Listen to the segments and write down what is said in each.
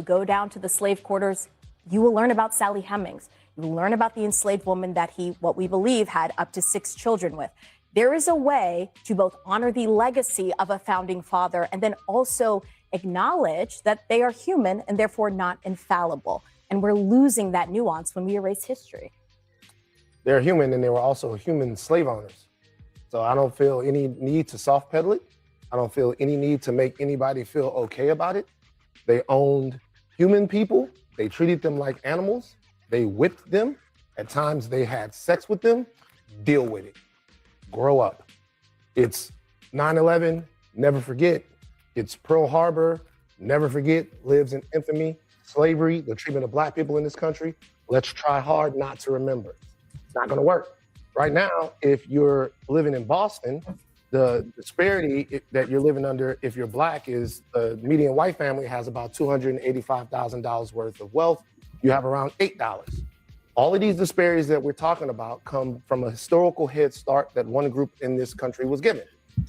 go down to the slave quarters, you will learn about Sally Hemings. You will learn about the enslaved woman that he, what we believe, had up to 6 children with. There is a way to both honor the legacy of a founding father and then also acknowledge that they are human and therefore not infallible. And we're losing that nuance when we erase history. They're human, and they were also human slave owners. So I don't feel any need to soft pedal it. I don't feel any need to make anybody feel okay about it. They owned human people. They treated them like animals. They whipped them. At times they had sex with them. Deal with it. Grow up. It's 9/11, never forget. It's Pearl Harbor, never forget, lives in infamy. Slavery, the treatment of Black people in this country. Let's try hard not to remember. It's not gonna work. Right now, if you're living in Boston, the disparity that you're living under if you're Black is the median white family has about $285,000 worth of wealth. You have around $8. All of these disparities that we're talking about come from a historical head start that one group in this country was given.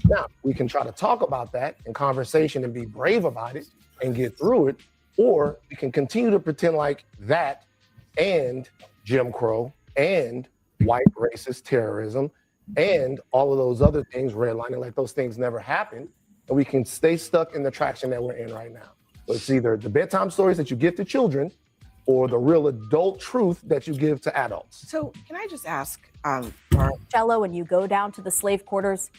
Now, we can try to talk about that in conversation and be brave about it and get through it, or we can continue to pretend like that and Jim Crow and white racist terrorism and all of those other things, redlining, like those things never happened, and we can stay stuck in the traction that we're in right now. So it's either the bedtime stories that you give to children or the real adult truth that you give to adults. So can I just ask, Cello, and you go down to the slave quarters.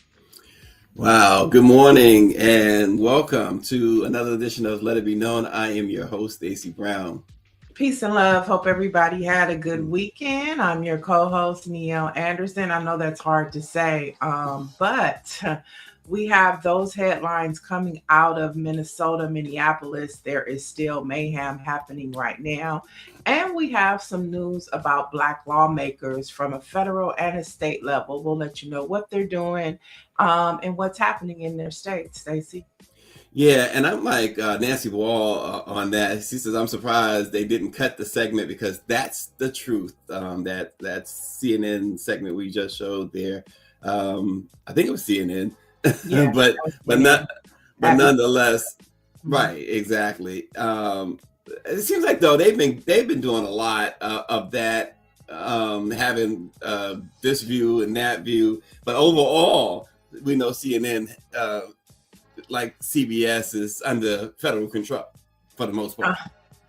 Wow, good morning and welcome to another edition of Let It Be Known. I am your host, Stacy Brown. Peace and love. Hope everybody had a good weekend. I'm your co-host, Niele Anderson. I know that's hard to say, but we have those headlines coming out of Minnesota, Minneapolis. There is still mayhem happening right now. And we have some news about Black lawmakers from a federal and a state level. We'll let you know what they're doing and what's happening in their states. Stacy? Yeah, and I'm like Nancy Wall on that. She says, I'm surprised they didn't cut the segment because that's the truth. That CNN segment we just showed there. I think it was CNN. Yeah, but nonetheless, right, exactly. It seems like though they've been doing a lot of that, having this view and that view, but overall we know CNN, like CBS, is under federal control for the most part.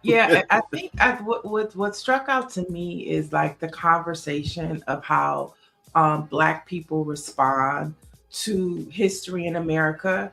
Yeah, I think what struck out to me is like the conversation of how Black people respond to history in America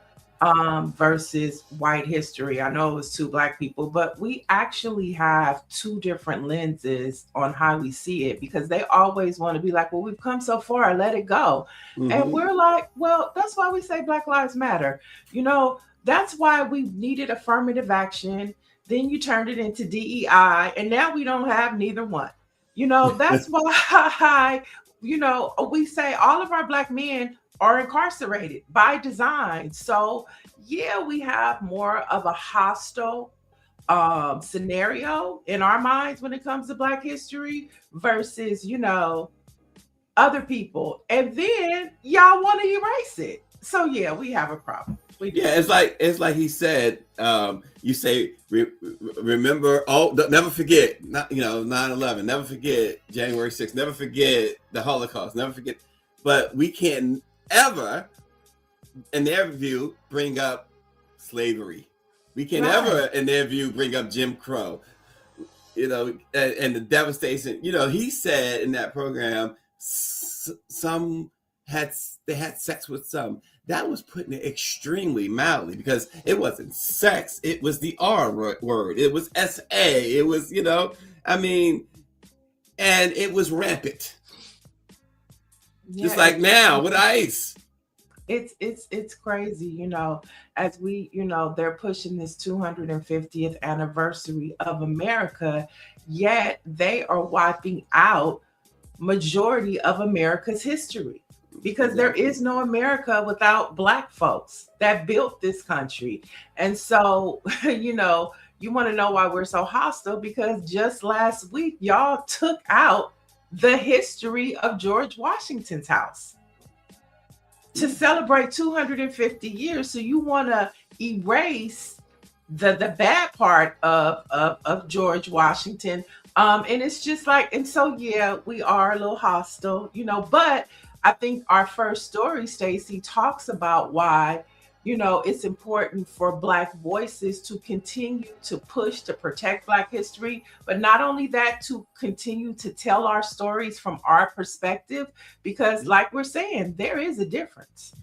versus white history. I know it was 2 Black people, but we actually have 2 different lenses on how we see it, because they always want to be like, well, we've come so far, let it go. Mm-hmm. And we're like, well, that's why we say Black Lives Matter. You know, that's why we needed affirmative action. Then you turned it into DEI, and now we don't have neither one. You know, that's why, you know, we say all of our Black men are incarcerated by design. So yeah, we have more of a hostile scenario in our minds when it comes to Black history versus, you know, other people. And then y'all want to erase it. So yeah, we have a problem. Yeah, it's like he said, you say, remember, never forget, 9/11, never forget January 6th, never forget the Holocaust, never forget, but we can't ever, in their view, bring up slavery. We can't ever, in their view, bring up Jim Crow, you know, and the devastation. You know, he said in that program, some had sex with some. That was putting it extremely mildly, because it wasn't sex. It was the R word. It was SA. It was, you know, I mean, and it was rampant. Yeah, just like now with ICE. It's crazy, you know, as we, you know, they're pushing this 250th anniversary of America, yet they are wiping out majority of America's history, because there is no America without Black folks that built this country. And so, you know, you want to know why we're so hostile, because just last week, y'all took out the history of George Washington's house to celebrate 250 years. So you want to erase the bad part of George Washington. And it's just like, and so yeah, we are a little hostile, but I think our first story, Stacy, talks about why, it's important for Black voices to continue to push to protect Black history, but not only that, to continue to tell our stories from our perspective, because like we're saying, there is a difference.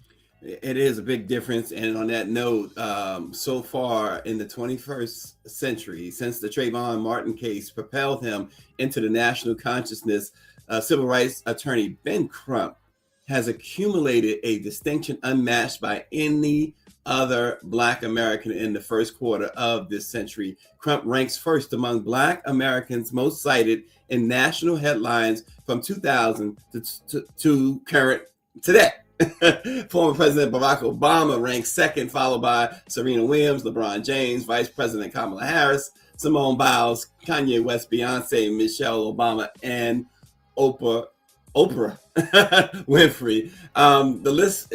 It is a big difference. And on that note, so far in the 21st century, since the Trayvon Martin case propelled him into the national consciousness, civil rights attorney Ben Crump has accumulated a distinction unmatched by any other Black American in the first quarter of this century. Crump ranks first among Black Americans most cited in national headlines from 2000 to current today. Former President Barack Obama ranks second, followed by Serena Williams, LeBron James, Vice President Kamala Harris, Simone Biles, Kanye West, Beyonce, Michelle Obama, and Oprah Winfrey. The list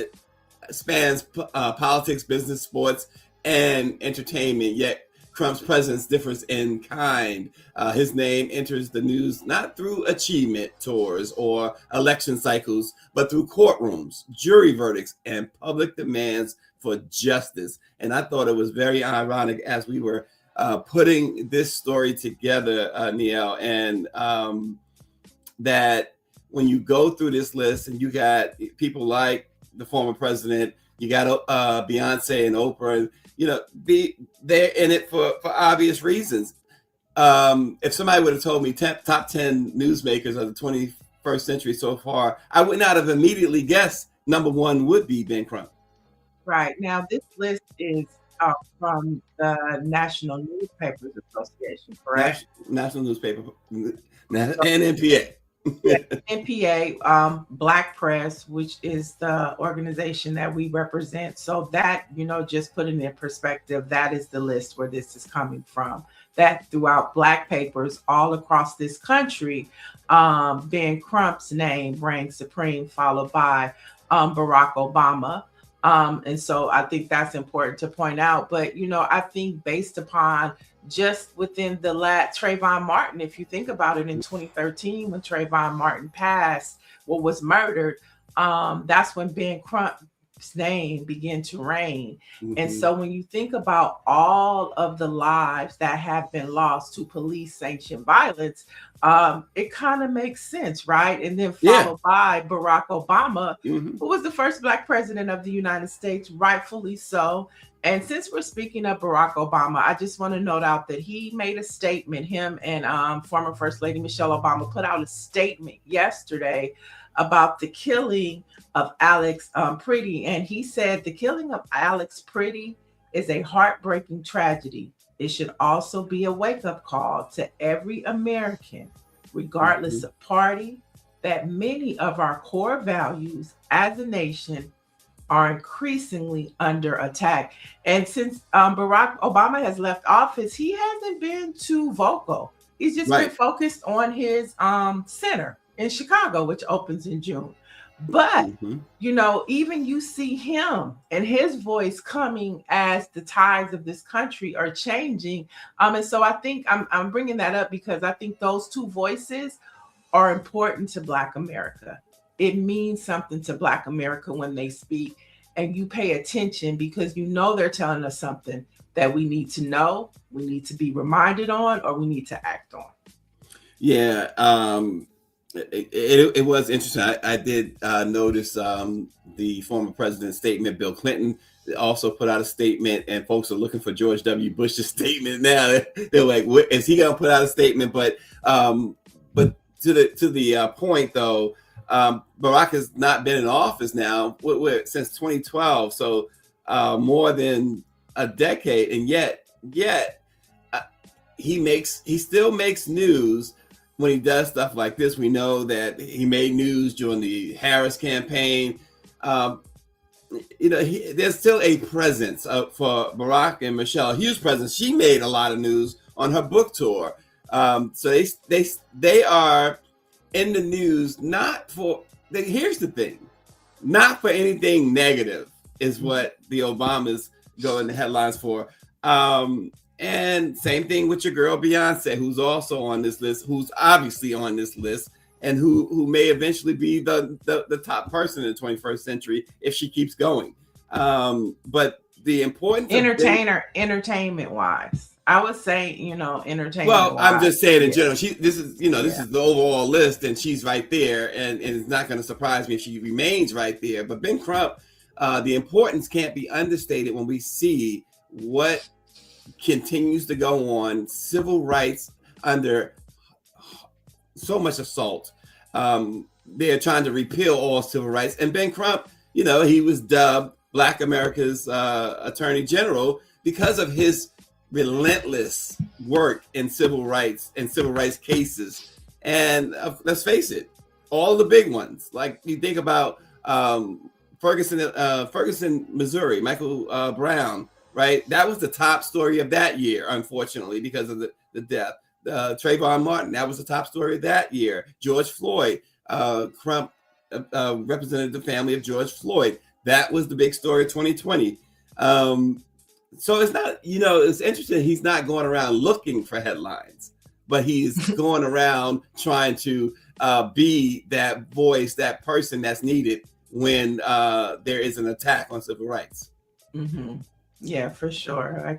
spans politics, business, sports, and entertainment, yet Crump's presence differs in kind. His name enters the news not through achievement tours or election cycles, but through courtrooms, jury verdicts, and public demands for justice. And I thought it was very ironic as we were putting this story together, Niele, and that when you go through this list and you got people like the former president, you got Beyonce and Oprah, they're in it for obvious reasons. If somebody would have told me top 10 newsmakers of the 21st century so far, I would not have immediately guessed number one would be Ben Crump. Right. Now, this list is from the National Newspapers Association, correct? National Newspaper and NPA. Yeah, NPA, Black Press, which is the organization that we represent. So that, just putting in perspective, that is the list where this is coming from. That throughout Black papers all across this country, Ben Crump's name ranks supreme, followed by Barack Obama. And so I think that's important to point out. But, I think based upon just within the Trayvon Martin, if you think about it, in 2013, when Trayvon Martin was murdered, that's when Ben Crump's name began to reign. Mm-hmm. And so when you think about all of the lives that have been lost to police sanctioned violence, it kind of makes sense, right? And then followed by Barack Obama, who was the first Black president of the United States, rightfully so. And since we're speaking of Barack Obama, I just want to note out that he made a statement. Him and former First Lady Michelle Obama put out a statement yesterday about the killing of Alex Pretty. And he said the killing of Alex Pretty is a heartbreaking tragedy. It should also be a wake-up call to every American, regardless of party, that many of our core values as a nation are increasingly under attack. And since Barack Obama has left office, he hasn't been too vocal. He's just been focused on his center in Chicago, which opens in June. But, even you see him and his voice coming as the tides of this country are changing. And so I think I'm bringing that up because I think those two voices are important to Black America. It means something to Black America when they speak, and you pay attention because they're telling us something that we need to know, we need to be reminded on, or we need to act on. Yeah, it was interesting. I did notice the former president's statement. Bill Clinton also put out a statement, and folks are looking for George W. Bush's statement now. They're like, is he going to put out a statement? But to the point though, Barack has not been in office now since 2012, so more than a decade, and yet he still makes news when he does stuff like this. We know that he made news during the Harris campaign. There's still a presence for Barack and Michelle, a huge presence. She made a lot of news on her book tour. So they are in the news, here's the thing, not for anything negative is what the Obamas go in the headlines for. And same thing with your girl Beyonce, who's also on this list, who's obviously on this list, and who may eventually be the top person in the 21st century if she keeps going. But the importance entertainment wise, I would say, entertainment. Well, I'm just saying in general, this is the overall list, and she's right there, and it's not going to surprise me if she remains right there. But Ben Crump, the importance can't be understated when we see what continues to go on, civil rights under so much assault. They're trying to repeal all civil rights, and Ben Crump, he was dubbed Black America's Attorney General because of his relentless work in civil rights and civil rights cases. And let's face it, all the big ones, like you think about Ferguson, Missouri, Michael Brown, right? That was the top story of that year, unfortunately, because of the death. Trayvon Martin, that was the top story of that year. George Floyd, Crump represented the family of George Floyd. That was the big story of 2020. So it's not, it's interesting. He's not going around looking for headlines, but he's going around trying to be that voice, that person that's needed when there is an attack on civil rights. Mm-hmm. Yeah, for sure.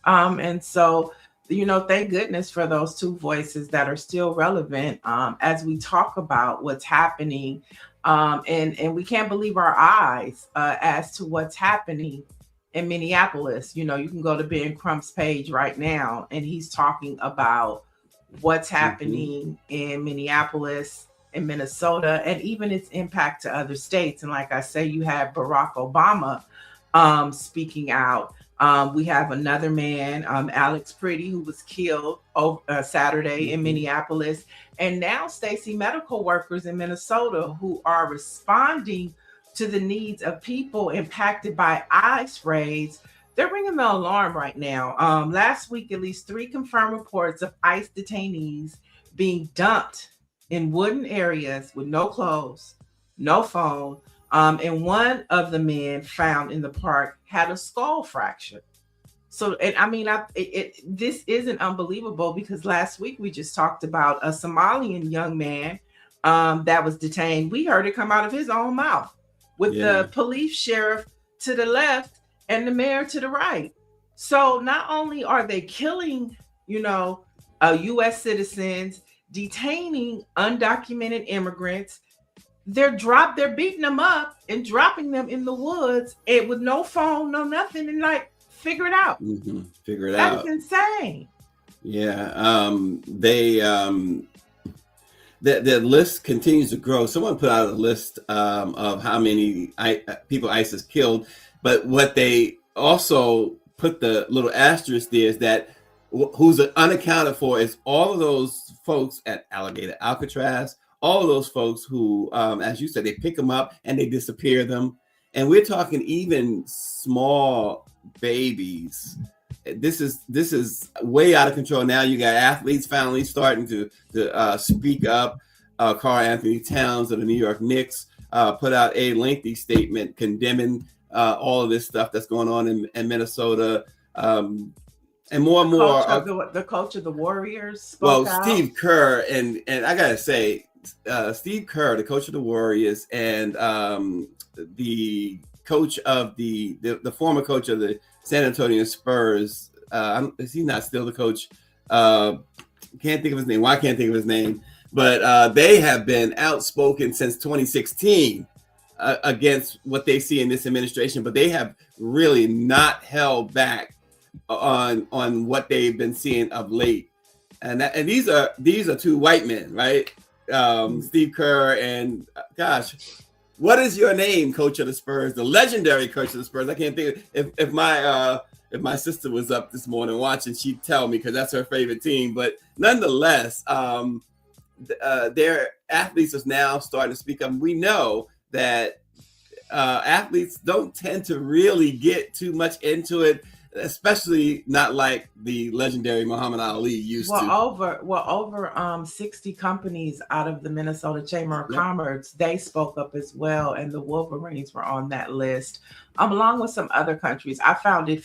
And so, thank goodness for those two voices that are still relevant as we talk about what's happening. And we can't believe our eyes as to what's happening in Minneapolis. You can go to Ben Crump's page right now, and he's talking about what's happening in Minneapolis, in Minnesota, and even its impact to other states. And like I say, you have Barack Obama speaking out. We have another man, Alex Pretty, who was killed Saturday in Minneapolis. And now, Stacy, medical workers in Minnesota who are responding to the needs of people impacted by ICE raids, they're ringing the alarm right now. Last week, at least 3 confirmed reports of ICE detainees being dumped in wooden areas with no clothes, no phone. And one of the men found in the park had a skull fracture. So, and I mean, this isn't unbelievable, because last week we just talked about a Somalian young man that was detained. We heard it come out of his own mouth, with the police sheriff to the left and the mayor to the right. So not only are they killing, U.S. citizens, detaining undocumented immigrants, they're beating them up and dropping them in the woods, and with no phone, no nothing, and figure it out. Figure it out. That's insane. Yeah. The list continues to grow. Someone put out a list of how many people ICE has killed, but what they also put the little asterisk there is that who's unaccounted for is all of those folks at Alligator Alcatraz, all of those folks who, as you said, they pick them up and they disappear them. And we're talking even small babies. This is way out of control. Now you got athletes finally starting to speak up. Karl Anthony Towns of the New York Knicks put out a lengthy statement condemning all of this stuff that's going on in Minnesota. And more and more. The coach of the Warriors spoke out. Steve Kerr, and I gotta say, Steve Kerr, the coach of the Warriors, and the coach of the former coach of the San Antonio Spurs. Is he not still the coach? Can't think of his name. Why can't think of his name? But they have been outspoken since 2016 against what they see in this administration. But they have really not held back on what they've been seeing of late. And these are 2 white men, right? Steve Kerr and what is your name, coach of the Spurs, the legendary coach of the Spurs? I can't think if my sister was up this morning watching, she'd tell me, because that's her favorite team. But nonetheless, their athletes is now starting to speak up. We know that athletes don't tend to really get too much into it, especially not like the legendary Muhammad Ali used to. Over 60 companies out of the Minnesota Chamber of Commerce, they spoke up as well, and the Wolverines were on that list, along with some other countries. I found it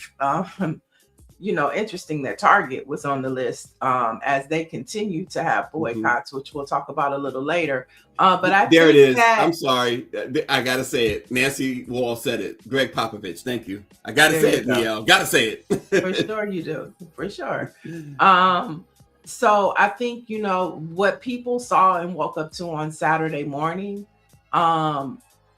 interesting that Target was on the list as they continue to have boycotts, which we'll talk about a little later. But I there think it is. that, I'm sorry, I gotta say it. Nancy Wall said it. Greg Popovich, thank you. I gotta say it, Niele. Gotta say it. For sure you do. For sure. So I think, what people saw and woke up to on Saturday morning,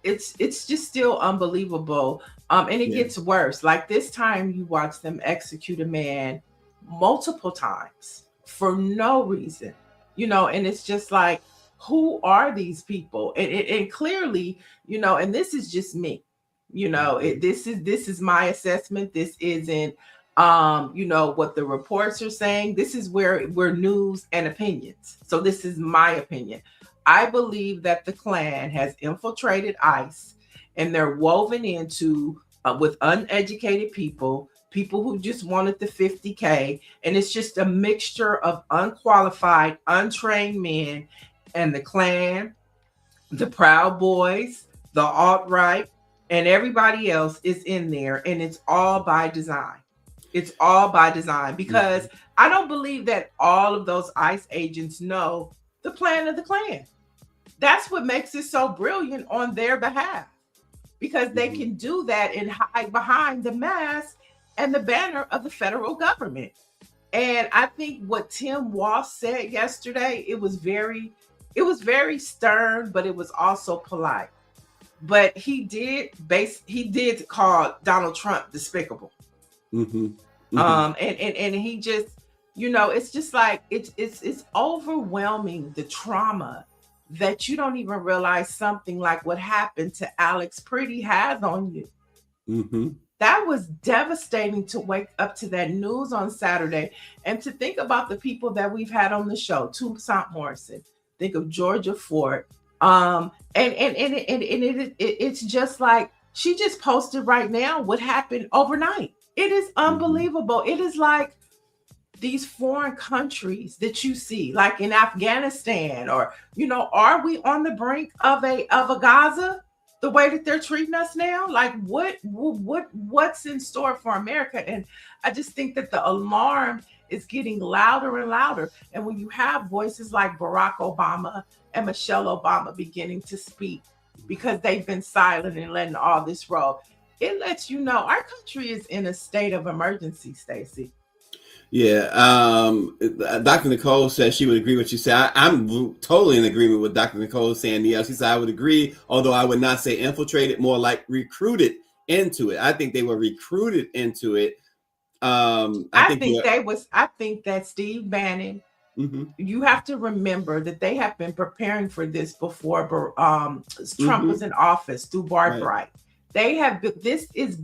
it's just still unbelievable. And it gets worse. Like this time you watch them execute a man multiple times for no reason, and it's just like, who are these people? And clearly, and this is just me, this is my assessment. This isn't, what the reports are saying. This is where we're news and opinions. So this is my opinion. I believe that the Klan has infiltrated ICE and they're woven into with uneducated people who just wanted the 50K. And it's just a mixture of unqualified, untrained men, and the Klan, the Proud Boys, the alt-right, and everybody else is in there. And it's all by design. It's all by design, because I don't believe that all of those ICE agents know the plan of the Klan. That's what makes it so brilliant on their behalf, because they can do that and hide behind the mask and the banner of the federal government. And I think what Tim Walsh said yesterday, it was very stern, but it was also polite. But he did call Donald Trump despicable. And he just, it's just like, it's overwhelming, the trauma, that you don't even realize something like what happened to Alex Pretty has on you. That was devastating to wake up to that news on Saturday, and to think about the people that we've had on the show. Toussaint Morrison, think of Georgia Ford, and it's just like, she just posted right now what happened overnight. It is unbelievable. It is like these foreign countries that you see, like in Afghanistan, or, are we on the brink of a Gaza, the way that they're treating us now? Like what's in store for America? And I just think that the alarm is getting louder and louder. And when you have voices like Barack Obama and Michelle Obama beginning to speak, because they've been silent and letting all this roll, it lets you know our country is in a state of emergency, Stacy. Yeah. Dr. Nicole says she would agree with what you said. I'm totally in agreement with Dr. Nicole saying, she said, I would agree, although I would not say infiltrated, more like recruited into it. I think they were recruited into it. I think that Steve Bannon, you have to remember that they have been preparing for this before Trump was in office, through BlackPress. They have, this is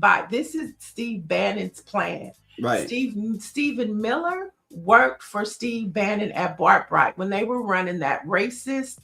Steve Bannon's plan. Right. Stephen Miller worked for Steve Bannon at BlackPress when they were running that racist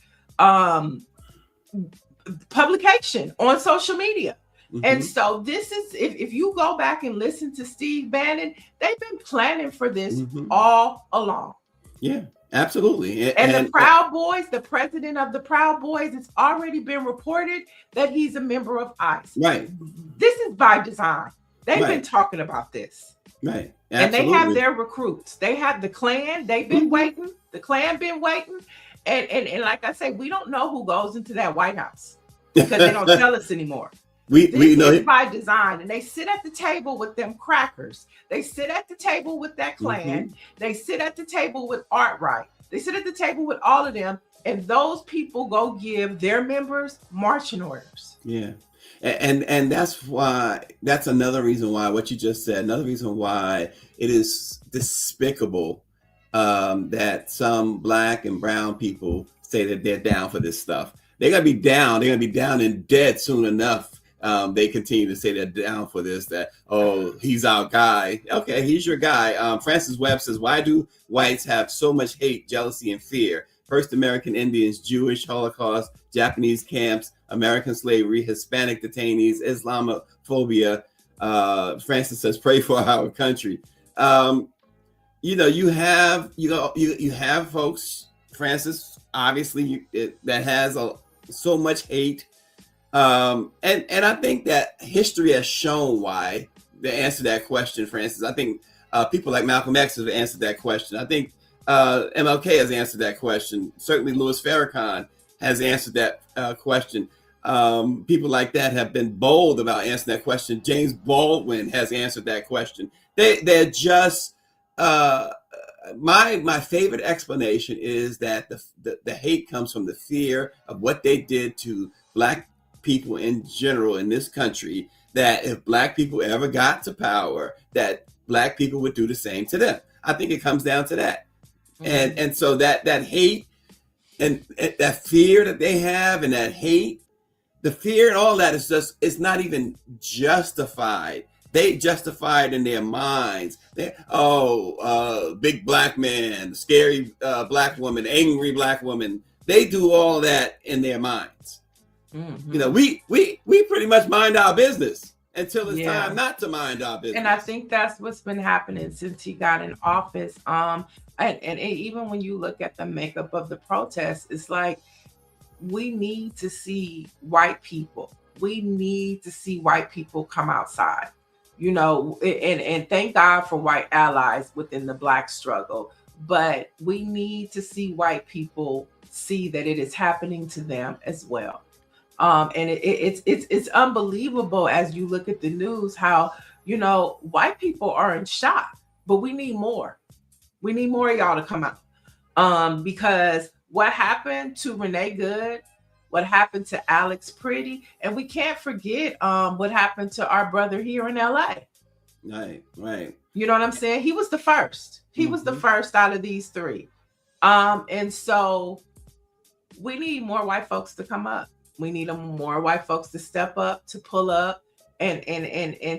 publication on social media. And so this is, if you go back and listen to Steve Bannon, they've been planning for this all along. Yeah, absolutely. And the Proud Boys, the president of the Proud Boys, it's already been reported that he's a member of ICE. Right. This is by design. They've been talking about this. Right. Absolutely. And they have their recruits. They have the Klan. They've been waiting. The Klan been waiting. And like I say, we don't know who goes into that White House, because they don't tell us anymore. We know it by design, and they sit at the table with them crackers. They sit at the table with that Klan. They sit at the table with alt-right. They sit at the table with all of them, and those people go give their members marching orders. Yeah, and that's another reason why what you just said. Another reason why it is despicable that some Black and brown people say that they're down for this stuff. They're gonna be down. They're gonna be down and dead soon enough. They continue to say they're down for this, that, oh, he's our guy. Okay, he's your guy. Francis Webb says, why do whites have so much hate, jealousy, and fear? First American Indians, Jewish Holocaust, Japanese camps, American slavery, Hispanic detainees, Islamophobia. Francis says, pray for our country. You have folks, Francis, obviously, that has so much hate. And I think that history has shown why. To answer that question, Francis, I think People like Malcolm X have answered that question. I think MLK has answered that question. Certainly Louis Farrakhan has answered that question. People like that have been bold about answering that question. James Baldwin has answered that question. They're just my favorite explanation is that the hate comes from the fear of what they did to Black people in general in this country, that if Black people ever got to power, that Black people would do the same to them. I think it comes down to that. Mm-hmm. And so that hate and that fear that they have, and that hate, the fear and all that is just, it's not even justified. They justify it in their minds. Big Black man, scary Black woman, angry Black woman. They do all that in their minds. Mm-hmm. You know, we pretty much mind our business until it's time not to mind our business. And I think that's what's been happening since he got in office. And even when you look at the makeup of the protests, it's like, we need to see white people. We need to see white people come outside, you know, and thank God for white allies within the Black struggle. But we need to see white people see that it is happening to them as well. And it's unbelievable as you look at the news how, you know, white people are in shock, but we need more. We need more of y'all to come out. Because what happened to Renee Good, what happened to Alex Pretty, and we can't forget what happened to our brother here in LA. Right. You know what I'm saying? He was the first. He was the first out of these three. And so we need more white folks to come up. We need more white folks to step up, to pull up, and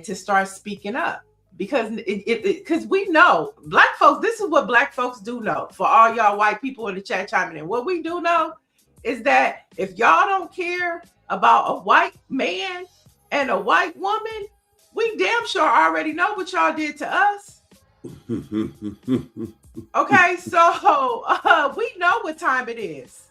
to start speaking up. Because because we know Black folks, this is what Black folks do know. For all y'all white people in the chat chiming in, what we do know is that if y'all don't care about a white man and a white woman, we damn sure already know what y'all did to us. Okay, so we know what time it is.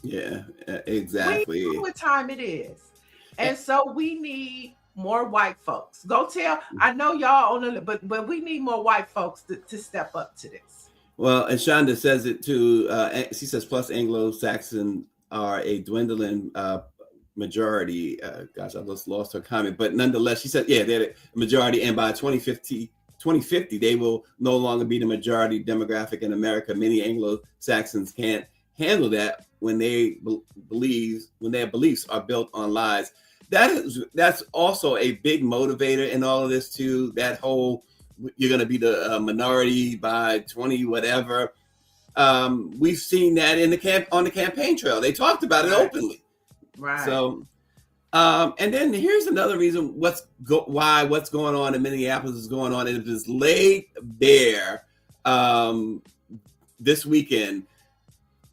Yeah, exactly. We know what time it is. And so we need more white folks. Go tell, I know y'all on the, but we need more white folks to step up to this. Well, and Shonda says it too. She says, plus Anglo-Saxon are a dwindling majority. Gosh, I just lost her comment. But nonetheless, she said, yeah, they're the majority. And by 2050, they will no longer be the majority demographic in America. Many Anglo-Saxons can't handle that when their beliefs are built on lies. That's also a big motivator in all of this too. That whole, you're going to be the minority by 20 whatever. We've seen that on the campaign trail. They talked about it openly. Right. So, and then here's another reason what's going on in Minneapolis is going on. It was laid bare this weekend.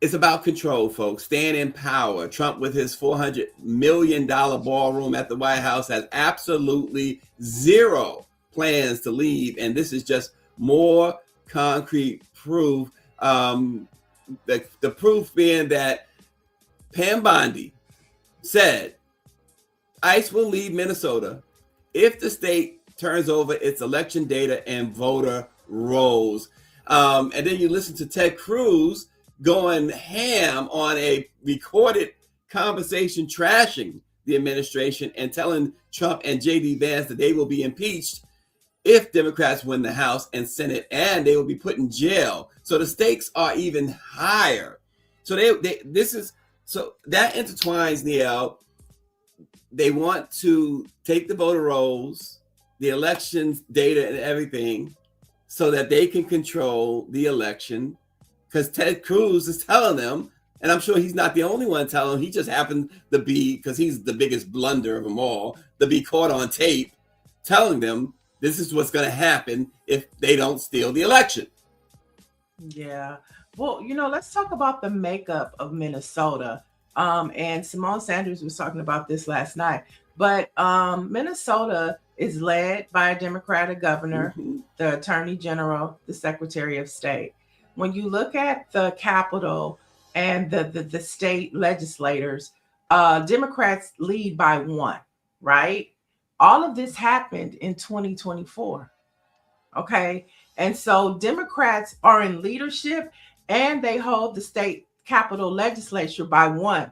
It's about control, folks. Staying in power. Trump, with his $400 million ballroom at the White House, has absolutely zero plans to leave. And this is just more concrete proof. The proof being that Pam Bondi said ICE will leave Minnesota if the state turns over its election data and voter rolls. And then you listen to Ted Cruz going ham on a recorded conversation trashing the administration and telling Trump and J.D. Vance that they will be impeached if Democrats win the House and Senate, and they will be put in jail. So the stakes are even higher. So that intertwines, Niele. They want to take the voter rolls, the elections data and everything, so that they can control the election. Because Ted Cruz is telling them, and I'm sure he's not the only one telling them, he just happened to be, because he's the biggest blunder of them all, to be caught on tape, telling them this is what's going to happen if they don't steal the election. Yeah. Well, let's talk about the makeup of Minnesota. And Simone Sanders was talking about this last night. But Minnesota is led by a Democratic governor, the Attorney General, the Secretary of State. When you look at the Capitol and the state legislators, Democrats lead by one, right? All of this happened in 2024. Okay. And so Democrats are in leadership and they hold the state capital legislature by one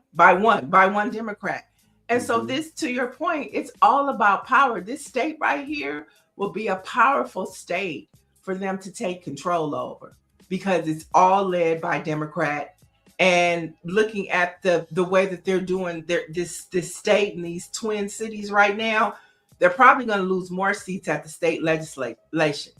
Democrat. And so this, to your point, it's all about power. This state right here will be a powerful state for them to take control over because it's all led by Democrat. And looking at the way that they're doing this state and these twin cities right now, they're probably going to lose more seats at the state legislation.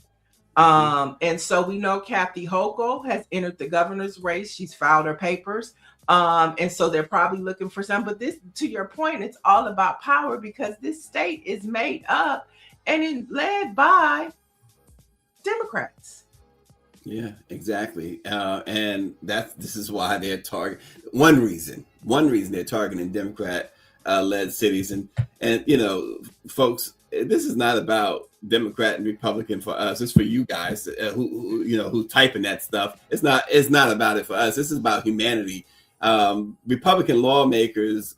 And so we know Kathy Hochul has entered the governor's race. She's filed her papers. And so they're probably looking for some. But this, to your point, it's all about power because this state is made up and led by Democrats. Yeah, exactly. And this is why they're targeting. One reason they're targeting Democrat led cities. And you know, folks, this is not about Democrat and Republican for us. It's for you guys who typing that stuff. It's not about it for us. This is about humanity. Republican lawmakers.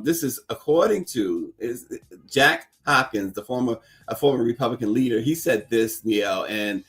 This is according to Jack Hopkins, a former Republican leader. He said this, Niele, and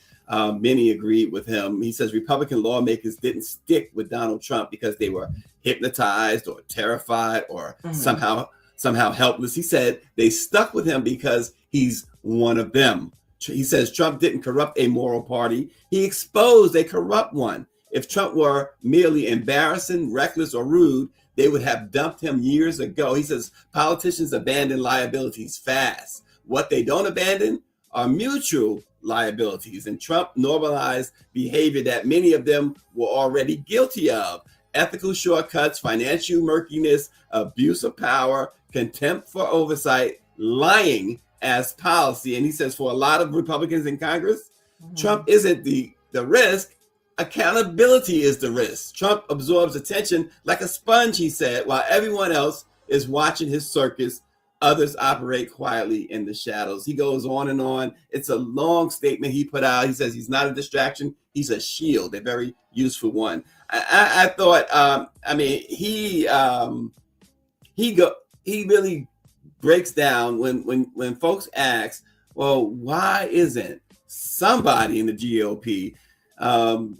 many agreed with him. He says Republican lawmakers didn't stick with Donald Trump because they were hypnotized or terrified or somehow helpless. He said they stuck with him because he's one of them. He says Trump didn't corrupt a moral party. He exposed a corrupt one. If Trump were merely embarrassing, reckless, or rude, they would have dumped him years ago. He says politicians abandon liabilities fast. What they don't abandon are mutual liabilities. And Trump normalized behavior that many of them were already guilty of. Ethical shortcuts, financial murkiness, abuse of power, contempt for oversight, lying as policy. And he says for a lot of Republicans in Congress, Trump isn't the risk. Accountability is the risk. Trump absorbs attention like a sponge, he said, while everyone else is watching his circus. Others operate quietly in the shadows. He goes on and on. It's a long statement he put out. He says he's not a distraction. He's a shield, a very useful one. I thought, he really breaks down when folks ask, well, why isn't somebody in the GOP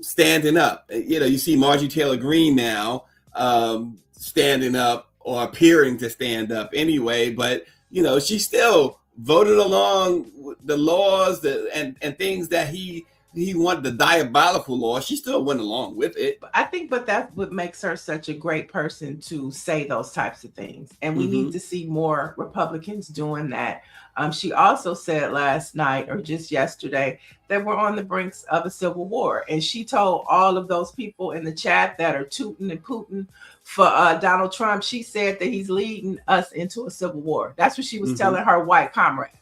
standing up? You know, you see Marjorie Taylor Greene now standing up or appearing to stand up anyway, but you know, she still voted along with the laws and things that he wanted, the diabolical law. She still went along with it. I think, but that's what makes her such a great person to say those types of things. And we need to see more Republicans doing that. She also said last night or just yesterday that we're on the brink of a civil war. And she told all of those people in the chat that are tooting and pooting for Donald Trump, she said that he's leading us into a civil war. That's what she was telling her white comrades.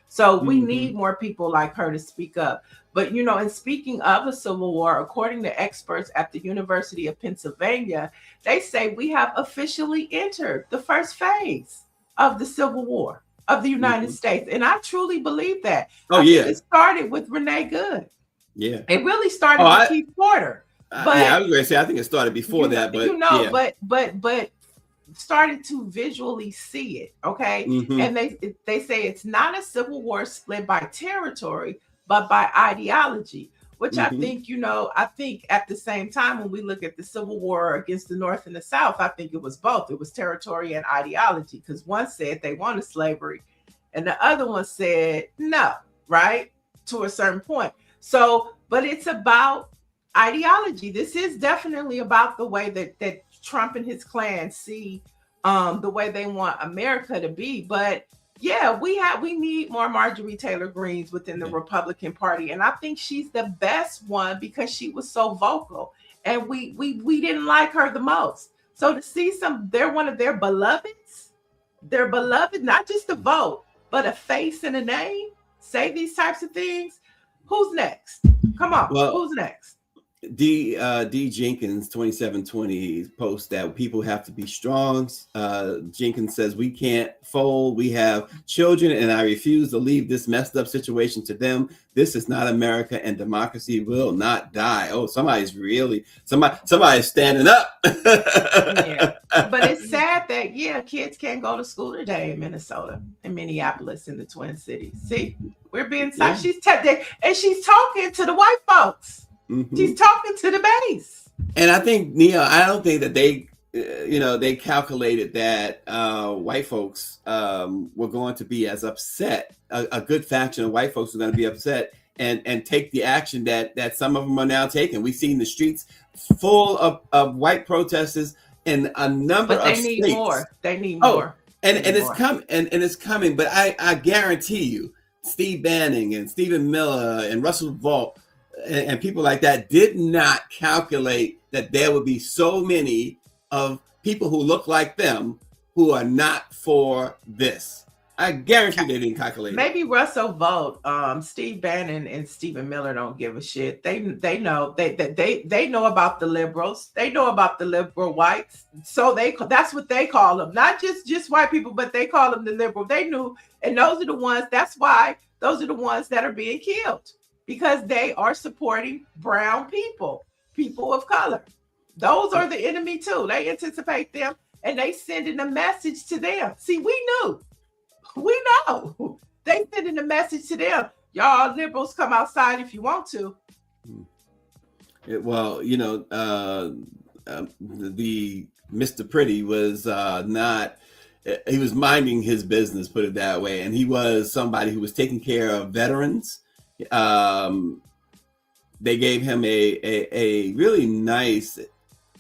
So we need more people like her to speak up. But, you know, and speaking of a civil war, according to experts at the University of Pennsylvania, they say we have officially entered the first phase of the Civil War of the United States. And I truly believe that. I think it started with Renee Good. Yeah. It really started with Keith Porter. But I was going to say, I think it started before that. But but started to visually see it. Okay. And they say it's not a civil war split by territory, but by ideology, which I think, I think at the same time, when we look at the Civil War against the North and the South, I think it was both. It was territory and ideology, because one said they wanted slavery and the other one said no, right? To a certain point. So, but it's about ideology. This is definitely about the way that Trump and his clan see the way they want America to be. But yeah, we need more Marjorie Taylor Greenes within the Republican Party. And I think she's the best one because she was so vocal and we didn't like her the most. So to see they're one of their beloveds, not just a vote, but a face and a name, say these types of things. Who's next? Come on, who's next? D Jenkins 2720 posts that people have to be strong. Jenkins says we can't fold. We have children, and I refuse to leave this messed up situation to them. This is not America, and democracy will not die. Oh, somebody's standing up. Yeah. But it's sad that kids can't go to school today in Minnesota, in Minneapolis, in the Twin Cities. See. We're being Yeah. she's talking to the white folks. Mhm. She's talking to the base. And I think, Neil, I don't think that they calculated that white folks were going to be as upset. A good faction of white folks were going to be upset and take the action that some of them are now taking. We've seen the streets full of white protesters in a number But they of need states. more. They need more. And it's coming, and it's coming. But I guarantee you, Steve Bannon and Stephen Miller and Russell Vault and people like that did not calculate that there would be so many of people who look like them who are not for this. I guarantee they didn't calculate it. Maybe Russell Vogt, Steve Bannon and Stephen Miller don't give a shit. They know they know about the liberals. They know about the liberal whites. So that's what they call them. Not just white people, but they call them the liberal. They knew, and those are the ones. That's why those are the ones that are being killed, because they are supporting brown people of color. Those are the enemy too. They anticipate them and they sending a message to them. See, we knew. We know. They sending a message to them. Y'all liberals, come outside if you want to. Well, the Mr. Pretty was not. He was minding his business, put it that way, and he was somebody who was taking care of veterans. They gave him a really nice,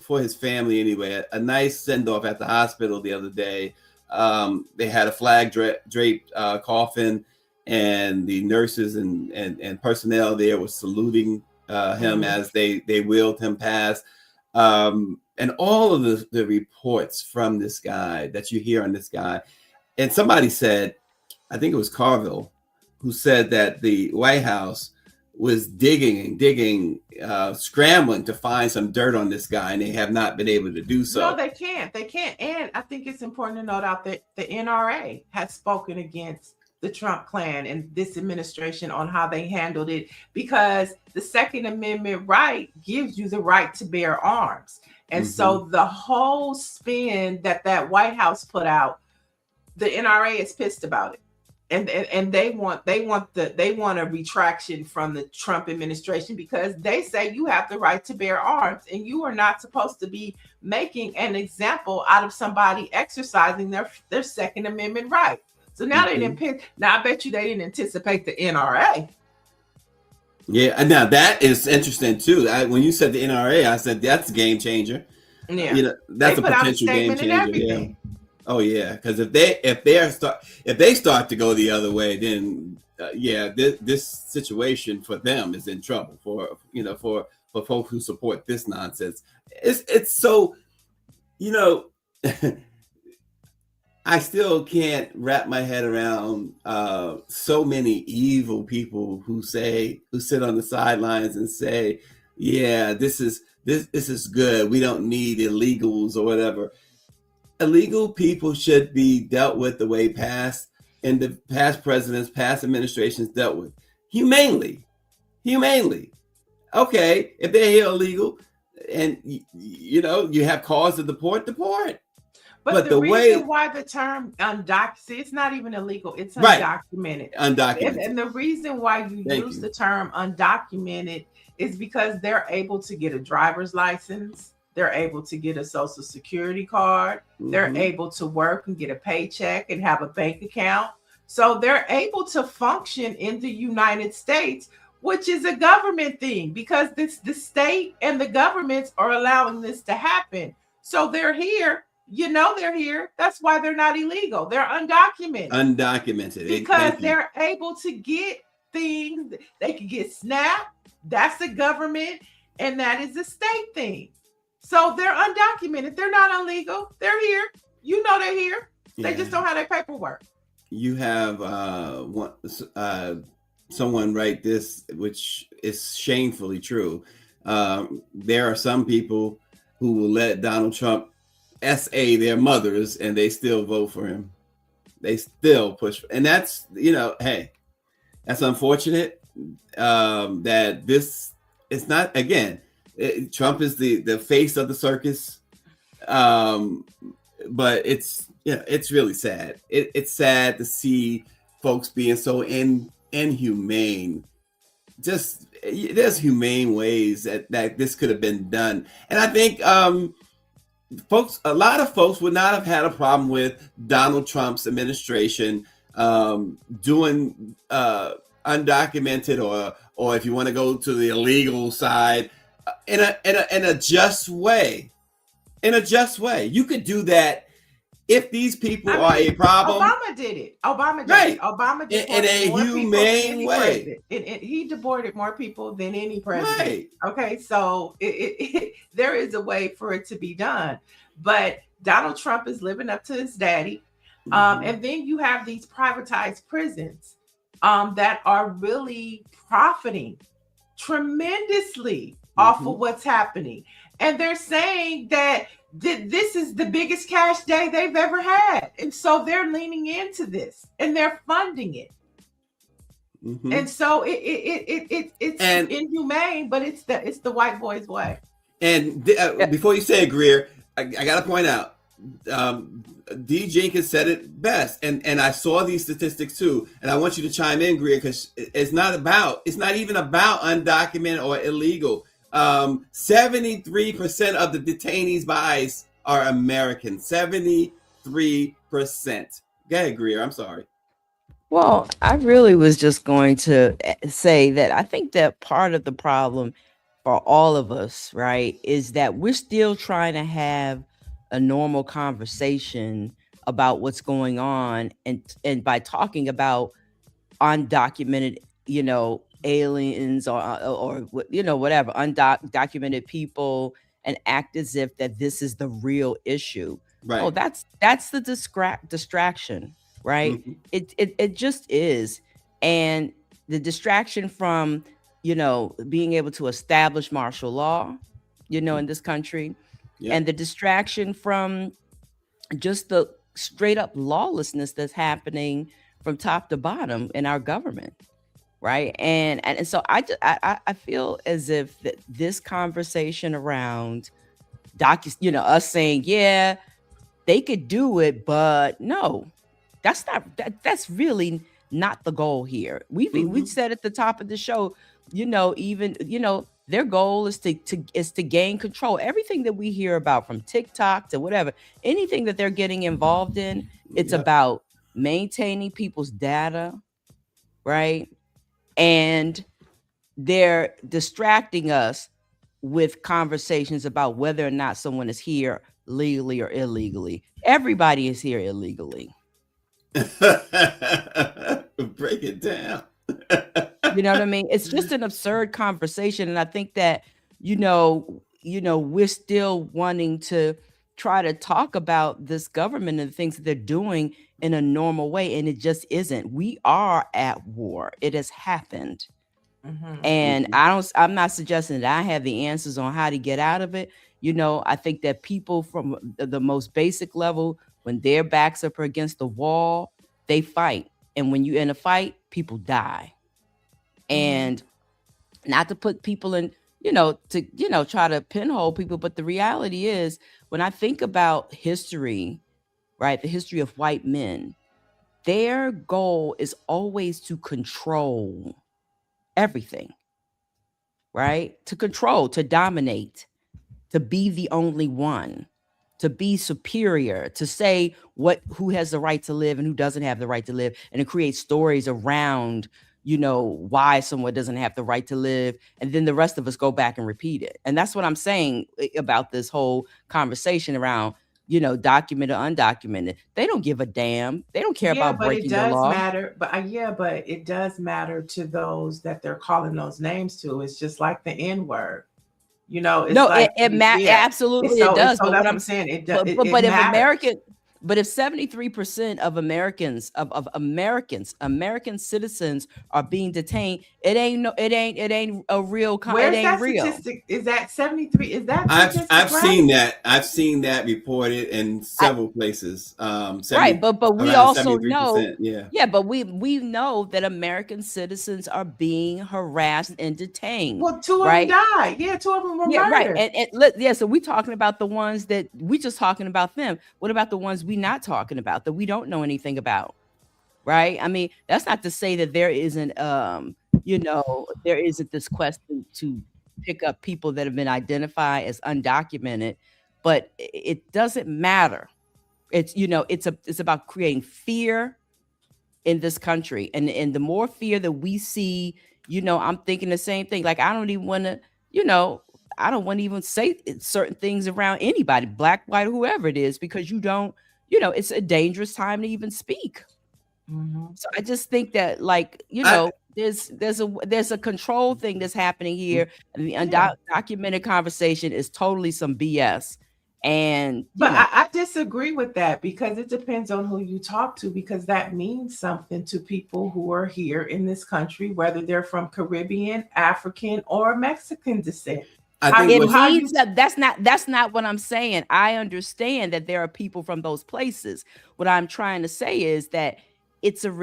for his family anyway, a nice send off at the hospital the other day. They had a flag draped coffin, and the nurses and personnel there was saluting him as they wheeled him past. And all of the reports from this guy that you hear on this guy, and somebody said, I think it was Carville, who said that the White House was digging, scrambling to find some dirt on this guy, and they have not been able to do so. No, they can't. And I think it's important to note out that the NRA has spoken against the Trump clan and this administration on how they handled it, because the Second Amendment right gives you the right to bear arms. And so the whole spin that White House put out, the NRA is pissed about it. And they want a retraction from the Trump administration, because they say you have the right to bear arms and you are not supposed to be making an example out of somebody exercising their Second Amendment right. So now they didn't. Now I bet you they didn't anticipate the NRA. Yeah, now that is interesting too. When you said the NRA, I said that's a game changer. Yeah, that's a potential game changer. Yeah. Oh yeah, because if they start to go the other way, then this situation for them is in trouble. For folks who support this nonsense, it's so I still can't wrap my head around so many evil people who sit on the sidelines and say, yeah, this is good. We don't need illegals or whatever. Illegal people should be dealt with the way past presidents, past administrations dealt with. Humanely. Okay, if they're here illegal and you have cause to deport. But the reason why the term undocumented, it's not even illegal, it's undocumented. Undocumented. And the reason why you use the term undocumented is because they're able to get a driver's license. They're able to get a social security card. They're able to work and get a paycheck and have a bank account. So they're able to function in the United States, which is a government thing, because the state and the governments are allowing this to happen. So they're here. They're here. That's why they're not illegal. They're undocumented. Undocumented. Because they're able to get things. They can get SNAP. That's a government, and that is a state thing. So they're undocumented. They're not illegal. They're here. They're here. They just don't have their paperwork. You have someone write this, which is shamefully true. There are some people who will let Donald Trump SA their mothers, and they still vote for him. They still push, and that's hey, that's unfortunate. That this is not again. Trump is the face of the circus, but it's really sad. It's sad to see folks being so inhumane. Just there's humane ways that this could have been done, and I think a lot of folks would not have had a problem with Donald Trump's administration doing undocumented or if you want to go to the illegal side in a just way. In a just way, you could do that. If these people are a problem, Obama did it. Obama did it. Obama did in a humane way. He deported more people than any president. Right. Okay, so there is a way for it to be done, but Donald Trump is living up to his daddy, and then you have these privatized prisons that are really profiting tremendously off of what's happening, and they're saying that this is the biggest cash day they've ever had, and so they're leaning into this and they're funding it. And so it's inhumane, but it's the white boy's way. And before you say it, Greer, I got to point out, D. Jenkins said it best, and I saw these statistics too, and I want you to chime in, Greer, because it's not even about undocumented or illegal. 73% of the detainees by ICE are American. 73%. Go ahead, Greer. I'm sorry. Well, I really was just going to say that I think that part of the problem for all of us, right, is that we're still trying to have a normal conversation about what's going on, and by talking about undocumented, aliens or whatever, undocumented people, and act as if that this is the real issue. Right. Oh, that's the distraction, right? It just is. And the distraction from, being able to establish martial law, in this country, and the distraction from just the straight up lawlessness that's happening from top to bottom in our government. Right. And so I feel as if this conversation around us saying, yeah, they could do it, but no, that's really not the goal here. We said at the top of the show, their goal is to gain control. Everything that we hear about, from TikTok to whatever, anything that they're getting involved in, it's about maintaining people's data, right? And they're distracting us with conversations about whether or not someone is here legally or illegally. Everybody is here illegally. Break it down. You know what I mean? It's just an absurd conversation. And I think that, we're still wanting to try to talk about this government and the things that they're doing in a normal way, and it just isn't. We are at war. It has happened. And I'm not suggesting that I have the answers on how to get out of it. I think that people from the most basic level, when their backs up against the wall, they fight. And when you're in a fight, people die. And not to put people in, try to pinhole people, but the reality is, when I think about history, right, the history of white men, their goal is always to control everything, right? To control, to dominate, to be the only one, to be superior, to say who has the right to live and who doesn't have the right to live, and to create stories around, why someone doesn't have the right to live. And then the rest of us go back and repeat it. And that's what I'm saying about this whole conversation around, documented, undocumented. They don't give a damn. They don't care about breaking the law. But it does matter to those that they're calling those names to. It's just like the N-word. Absolutely it does. So that's what I'm saying. It does. But if 73% of Americans, American citizens are being detained, it ain't a real. Where's that real. Statistic? Is that 73? Is that? I've seen that. I've seen that reported in several places. Right, but we also know, but we know that American citizens are being harassed and detained. Well, two of them died. Yeah, two of them were murdered. Right. So we're talking about the ones that we just talking about them. What about the ones we not talking about, that we don't know anything about? right? I mean, that's not to say that there isn't, there isn't this question to pick up people that have been identified as undocumented, but it doesn't matter. It's, it's about creating fear in this country. And the more fear that we see, I'm thinking the same thing. Like, I don't even want to, I don't want to even say certain things around anybody, black, white, whoever it is, because you don't, it's a dangerous time to even speak. So I just think that, like, there's a control thing that's happening here, and the undocumented conversation is totally some BS. And but I disagree with that, because it depends on who you talk to, because that means something to people who are here in this country, whether they're from Caribbean, African, or Mexican descent. I think that's not what I'm saying. I understand that there are people from those places. What I'm trying to say is that it's a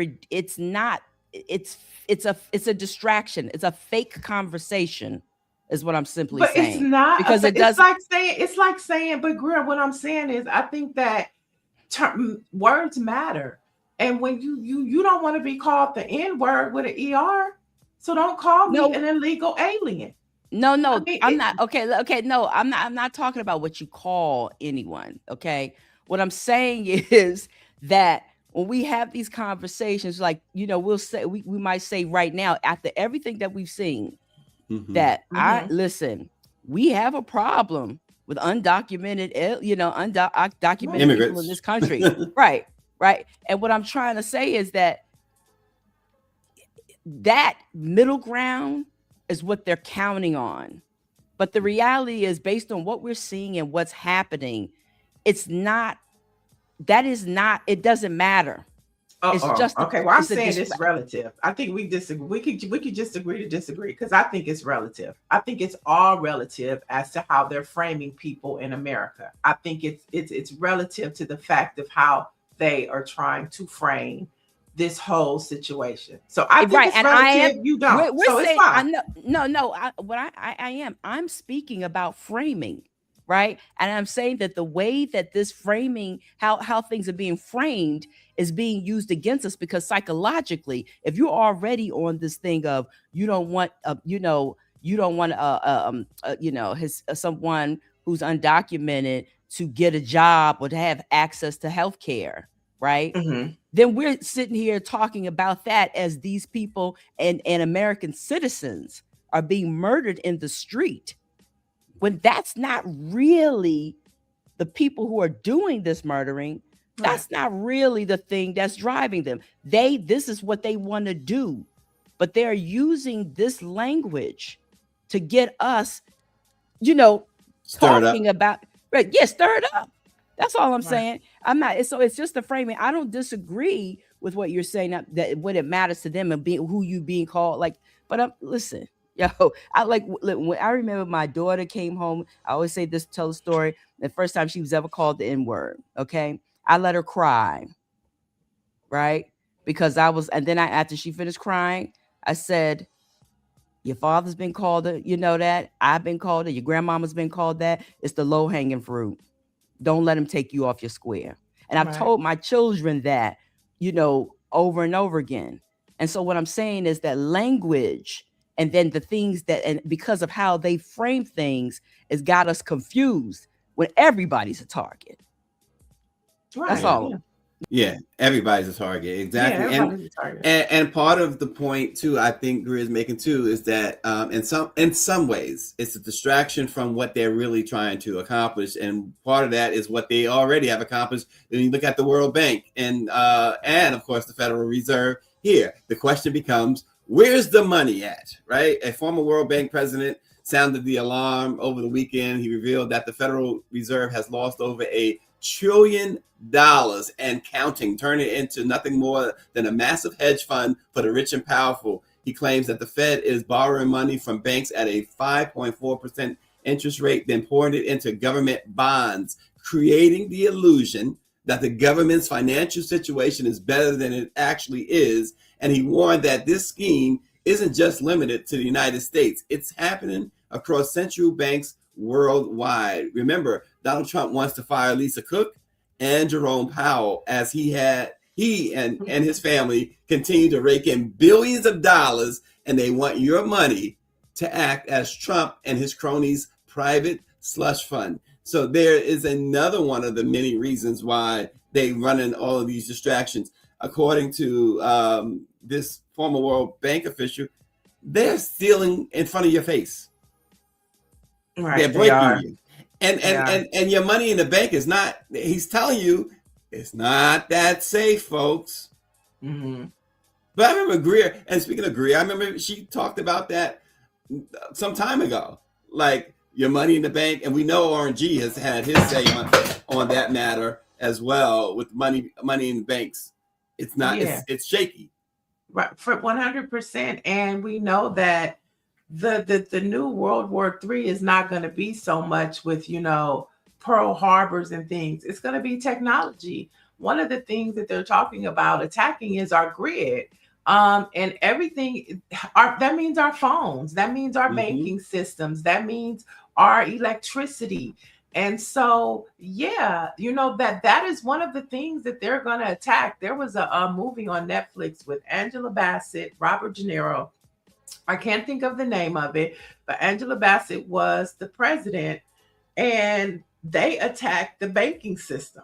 distraction. It's a fake conversation, is what I'm simply saying. It's not, because it's like saying, but Greer, what I'm saying is, I think that words matter. And when you don't want to be called the N-word with an ER, so don't call me an illegal alien. No, I'm not. Okay. No, I'm not talking about what you call anyone. Okay. What I'm saying is that when we have these conversations, like, we'll say, we might say right now, after everything that we've seen, that listen, we have a problem with undocumented, undocumented immigrants people in this country. Right. And what I'm trying to say is that middle ground is what they're counting on. But the reality is, based on what we're seeing and what's happening, it doesn't matter. It's just okay. Well, I'm saying it's relative. I think we disagree. We could just agree to disagree, because I think it's relative. I think it's all relative as to how they're framing people in America. I think it's relative to the fact of how they are trying to frame this whole situation. So I think it's relative. You don't. So it's fine. I'm speaking about framing. Right. And I'm saying that the way that this framing, how things are being framed, is being used against us, because psychologically, if you're already on this thing of you don't want someone who's undocumented to get a job or to have access to health care, right? Then we're sitting here talking about that as these people and American citizens are being murdered in the street, when that's not really the people who are doing this murdering. That's not really the thing that's driving them. This is what they want to do, but they're using this language to get us, talking about, stir it up. That's all I'm saying. I'm not. So it's just the framing. I don't disagree with what you're saying, that when it matters to them and who you being called, like, but listen. When I remember my daughter came home, I always say this, tell a story. The first time she was ever called the N-word. Okay. I let her cry. Right. Because after she finished crying, I said, your father's been called it. You know that. I've been called it. Your grandmama's been called that. It's the low hanging fruit. Don't let him take you off your square. And I've told my children that, over and over again. And so what I'm saying is that language, and then the things and because of how they frame things, has got us confused when everybody's a target. That's all. Yeah, everybody's a target. Exactly. Yeah, everybody's a target. And part of the point too, I think Greer is making too, is that in some ways it's a distraction from what they're really trying to accomplish. And part of that is what they already have accomplished. When you look at the World Bank and of course the Federal Reserve here, the question becomes, where's the money at, right? A former World Bank president sounded the alarm over the weekend. He revealed that the Federal Reserve has lost over $1 trillion and counting, turning it into nothing more than a massive hedge fund for the rich and powerful. He claims that the Fed is borrowing money from banks at a 5.4% interest rate, then pouring it into government bonds, creating the illusion that the government's financial situation is better than it actually is. And he warned that this scheme isn't just limited to the United States. It's happening across central banks worldwide. Remember, Donald Trump wants to fire Lisa Cook and Jerome Powell, as he he and his family continue to rake in billions of dollars, and they want your money to act as Trump and his cronies' private slush fund. So there is another one of the many reasons why they run in all of these distractions. According to this former World Bank official, they're stealing in front of your face. Right, they're breaking you. And your money in the bank is not, he's telling you, it's not that safe, folks. Mm-hmm. But I remember Greer, and speaking of Greer, I remember she talked about that some time ago. Like your money in the bank, and we know RNG has had his say on that matter as well with money in the banks. It's not, it's shaky. Right, for 100%. And we know that the new World War III is not going to be so much with, Pearl Harbors and things. It's going to be technology. One of the things that they're talking about attacking is our grid. And everything, that means our phones, that means our banking systems, that means our electricity. And so, that is one of the things that they're going to attack. There was a movie on Netflix with Angela Bassett, Robert De Niro. I can't think of the name of it, but Angela Bassett was the president, and they attacked the banking system.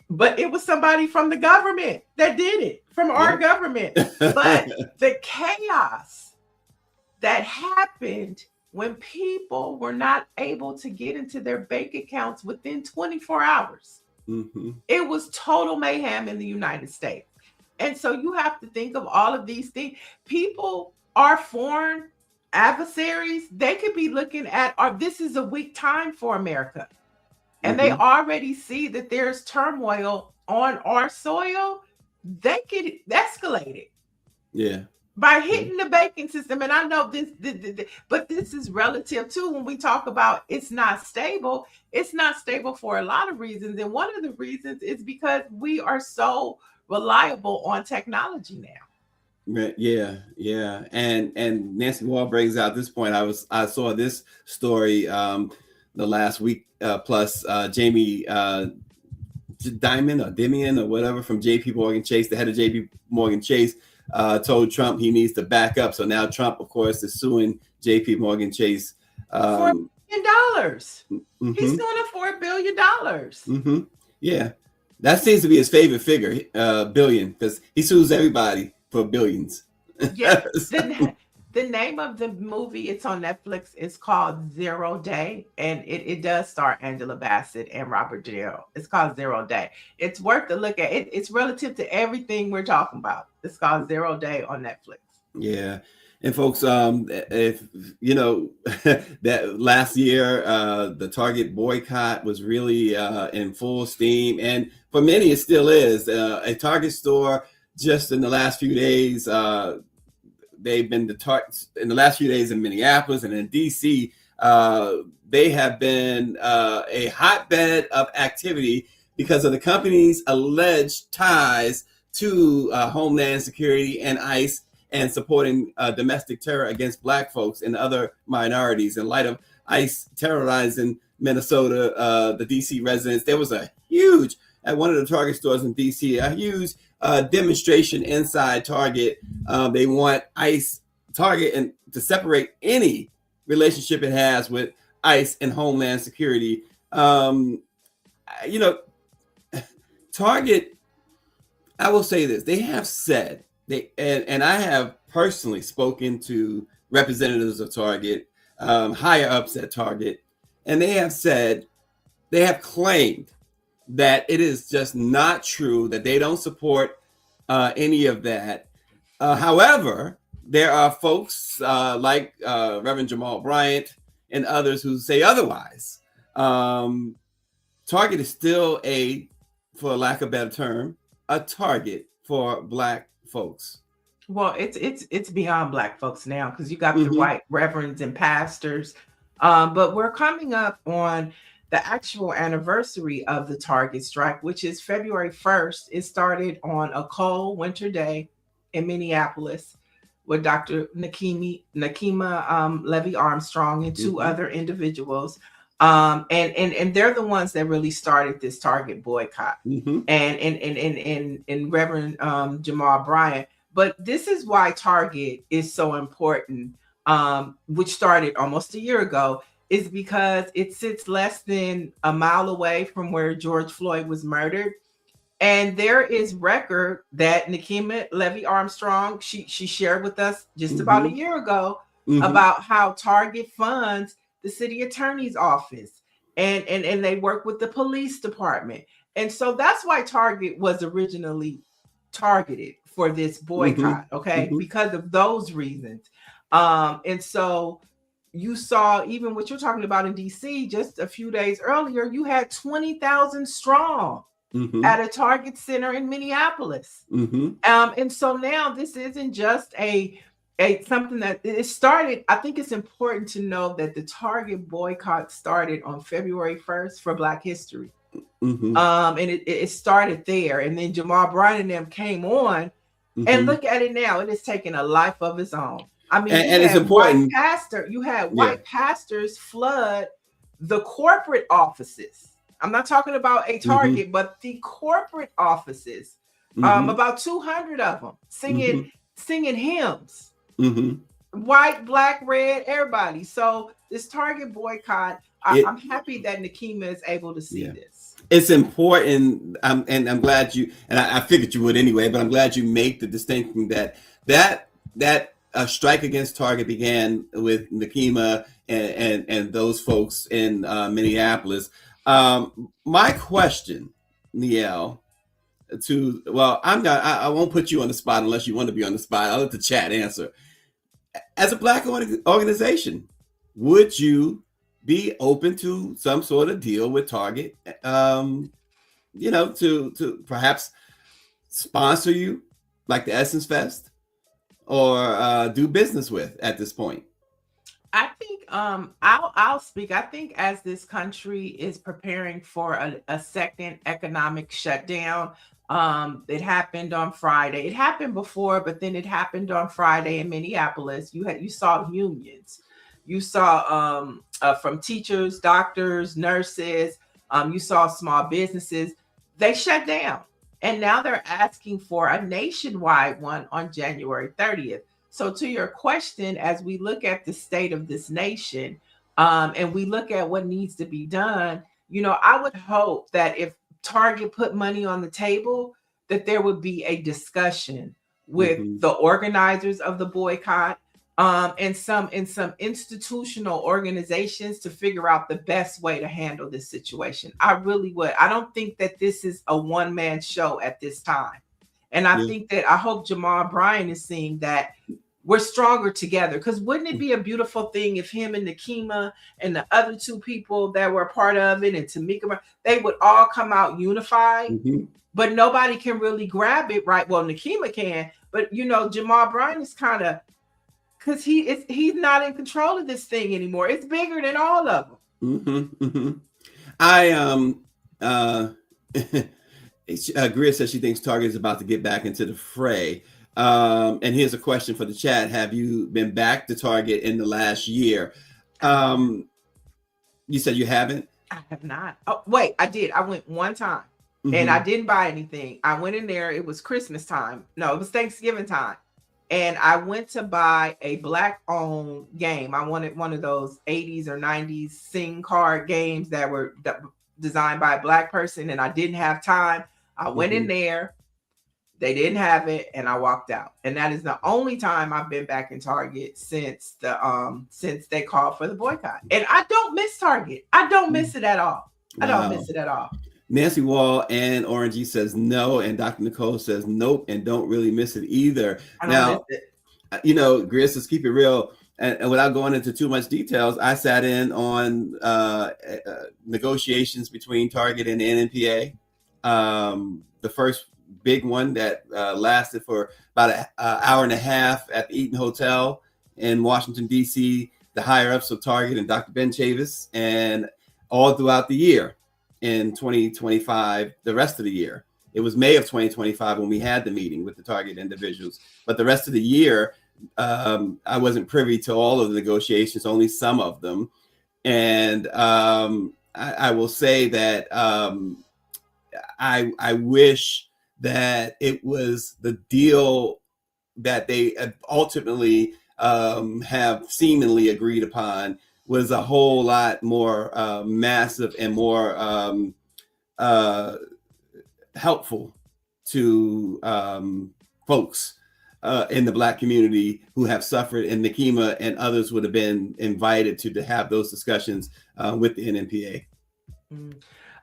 But it was somebody from the government that did it, from our government. But the chaos that happened when people were not able to get into their bank accounts within 24 hours, it was total mayhem in the United States. And so you have to think of all of these things. People, our foreign adversaries, they could be looking at, this is a weak time for America. And they already see that there's turmoil on our soil. They could escalate it. Yeah. By hitting the banking system. And I know this, but this is relative too. When we talk about it's not stable for a lot of reasons. And one of the reasons is because we are so reliable on technology now. Yeah. And Nancy Wall brings out this point. I saw this story the last week plus Jamie Dimon or whatever from JP Morgan Chase, the head of JP Morgan Chase, told Trump he needs to back up. So now Trump, of course, is suing JP Morgan Chase. $4 billion. He's suing a $4 billion. Yeah. That seems to be his favorite figure, billion, because he sues everybody for billions. Yes. The name of the movie, it's on Netflix, is called 0 Day, and it does star Angela Bassett and Robert De Niro. It's called 0 Day. It's worth a look at. It's relative to everything we're talking about. It's called 0 Day on Netflix. Yeah. And folks, if you know that last year, the Target boycott was really in full steam, and for many it still is. A Target store just in the last few days, they've been in the last few days in Minneapolis and in DC. They have been a hotbed of activity because of the company's alleged ties to Homeland Security and ICE, and supporting domestic terror against Black folks and other minorities. In light of ICE terrorizing Minnesota, the DC residents, there was a huge, at one of the Target stores in DC, a huge demonstration inside Target. They want ICE, Target, and to separate any relationship it has with ICE and Homeland Security. Target, I will say this, they have said, and I have personally spoken to representatives of Target, higher ups at Target, and they have said, they have claimed that it is just not true, that they don't support any of that. However, there are folks like Reverend Jamal Bryant and others who say otherwise. Target is still for lack of a better term, a target for Black folks. Well, it's beyond Black folks now, because you got the white reverends and pastors. But we're coming up on the actual anniversary of the Target strike, which is February 1st. It started on a cold winter day in Minneapolis with Dr. Nakima Levy Armstrong and two other individuals. And they're the ones that really started this Target boycott. Mhm. And Reverend Jamal Bryant. But this is why Target is so important, which started almost a year ago, is because it sits less than a mile away from where George Floyd was murdered. And there is record that Nikema Levy Armstrong, she shared with us just about a year ago about how Target funds the city attorney's office and they work with the police department. And so that's why Target was originally targeted for this boycott, okay? Because of those reasons. And so you saw even what you're talking about in DC just a few days earlier, you had 20,000 strong at a Target center in Minneapolis. And so now this isn't just a something that it started. I think it's important to know that the Target boycott started on February 1st for Black History. And it started there. And then Jamal Bryant and them came on. And look at it now. It has taken a life of its own. I mean, and it's important. You had white pastors flood the corporate offices. I'm not talking about a Target, but the corporate offices. About 200 of them singing hymns. White, black, red, everybody. So this Target boycott, I'm happy that Nikema is able to see this. It's important, and I'm glad you, and I figured you would anyway, but I'm glad you make the distinction that strike against Target began with Nikema and those folks in Minneapolis. My question, Niele, I won't put you on the spot unless you want to be on the spot. I'll let the chat answer. As a Black organization, would you be open to some sort of deal with Target, to perhaps sponsor you like the Essence Fest or do business with at this point? I think I'll speak. I think as this country is preparing for a second economic shutdown, it happened on Friday. It happened before, but then it happened on Friday in Minneapolis. You saw unions. You saw from teachers, doctors, nurses. You saw small businesses. They shut down. And now they're asking for a nationwide one on January 30th. So to your question, as we look at the state of this nation, and we look at what needs to be done, I would hope that if Target put money on the table, that there would be a discussion with the organizers of the boycott, and some institutional organizations to figure out the best way to handle this situation. I really would. I don't think that this is a one-man show at this time. And I think that I hope Jamal Bryant is seeing that we're stronger together. Because wouldn't it be a beautiful thing if him and Nikema and the other two people that were a part of it and Tamika, they would all come out unified, but nobody can really grab it, right? Well, Nikema can, but Jamal Bryant is kind of, because he's not in control of this thing anymore. It's bigger than all of them. Greer says she thinks Target is about to get back into the fray. And here's a question for the chat. Have you been back to Target in the last year? You said you haven't? I have not. Oh, wait, I did. I went one time and I didn't buy anything. I went in there. It was Christmas time. No, it was Thanksgiving time. And I went to buy a Black-owned game. I wanted one of those 80s or 90s sing card games that were designed by a Black person, and I didn't have time. I went in there. They didn't have it, and I walked out. And that is the only time I've been back in Target since they called for the boycott. And I don't miss Target. I don't miss it at all. I don't miss it at all. Nancy Wall and Orangey says no, and Dr. Nicole says nope, and don't really miss it either. I don't miss it. Gris, let's keep it real. And without going into too much details, I sat in on negotiations between Target and the NNPA. The first big one that lasted for about an hour and a half at the Eaton Hotel in Washington, D.C., the higher ups of Target and Dr. Ben Chavis, and all throughout the year in 2025, the rest of the year. It was May of 2025 when we had the meeting with the Target individuals. But the rest of the year, I wasn't privy to all of the negotiations, only some of them. And I will say that I wish that it was the deal that they ultimately have seemingly agreed upon was a whole lot more massive and more helpful to folks in the Black community who have suffered, and Nakima and others would have been invited to have those discussions with the NMPA.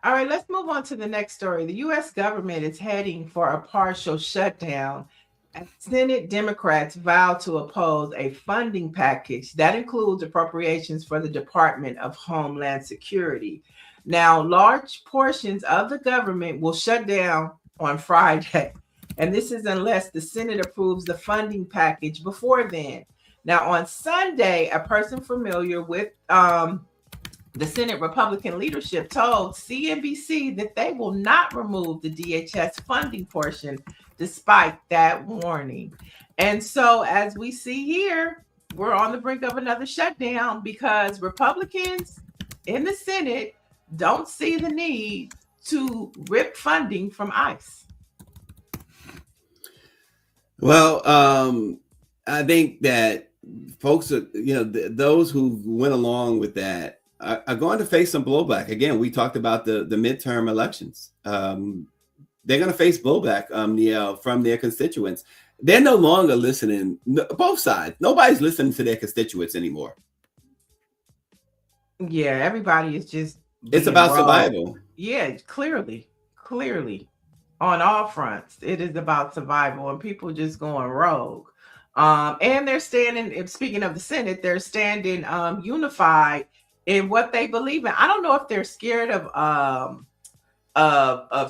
All right, let's move on to the next story. The U.S. government is heading for a partial shutdown as Senate Democrats vow to oppose a funding package that includes appropriations for the Department of Homeland Security. Now, large portions of the government will shut down on Friday, and this is unless the Senate approves the funding package before then. Now, on Sunday, a person familiar with the Senate Republican leadership told CNBC that they will not remove the DHS funding portion despite that warning. And so, as we see here, we're on the brink of another shutdown because Republicans in the Senate don't see the need to rip funding from ICE. Well, I think that folks are, those who went along with that are going to face some blowback. Again, we talked about the midterm elections. They're going to face blowback, Niele, from their constituents. They're no longer listening, both sides. Nobody's listening to their constituents anymore. Yeah, everybody is just... It's about survival. Yeah, clearly on all fronts, it is about survival and people just going rogue. And they're standing, speaking of the Senate, they're standing unified in what they believe in. I don't know if they're scared of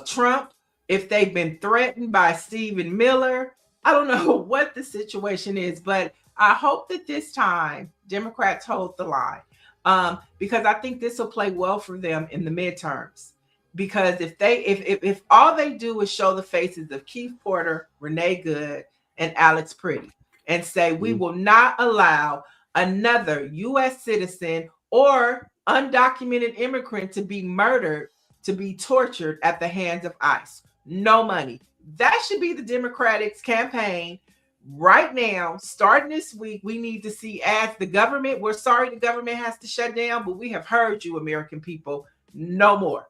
Trump, if they've been threatened by Stephen Miller. I don't know what the situation is, but I hope that this time Democrats hold the line. Because I think this will play well for them in the midterms. Because if all they do is show the faces of Keith Porter, Renee Good, and Alex Pretty, and say we will not allow another U.S. citizen or undocumented immigrant to be murdered, to be tortured at the hands of ICE. No money. That should be the Democrats' campaign. Right now, starting this week, we need to see, as the government, we're sorry the government has to shut down, but we have heard you, American people, no more.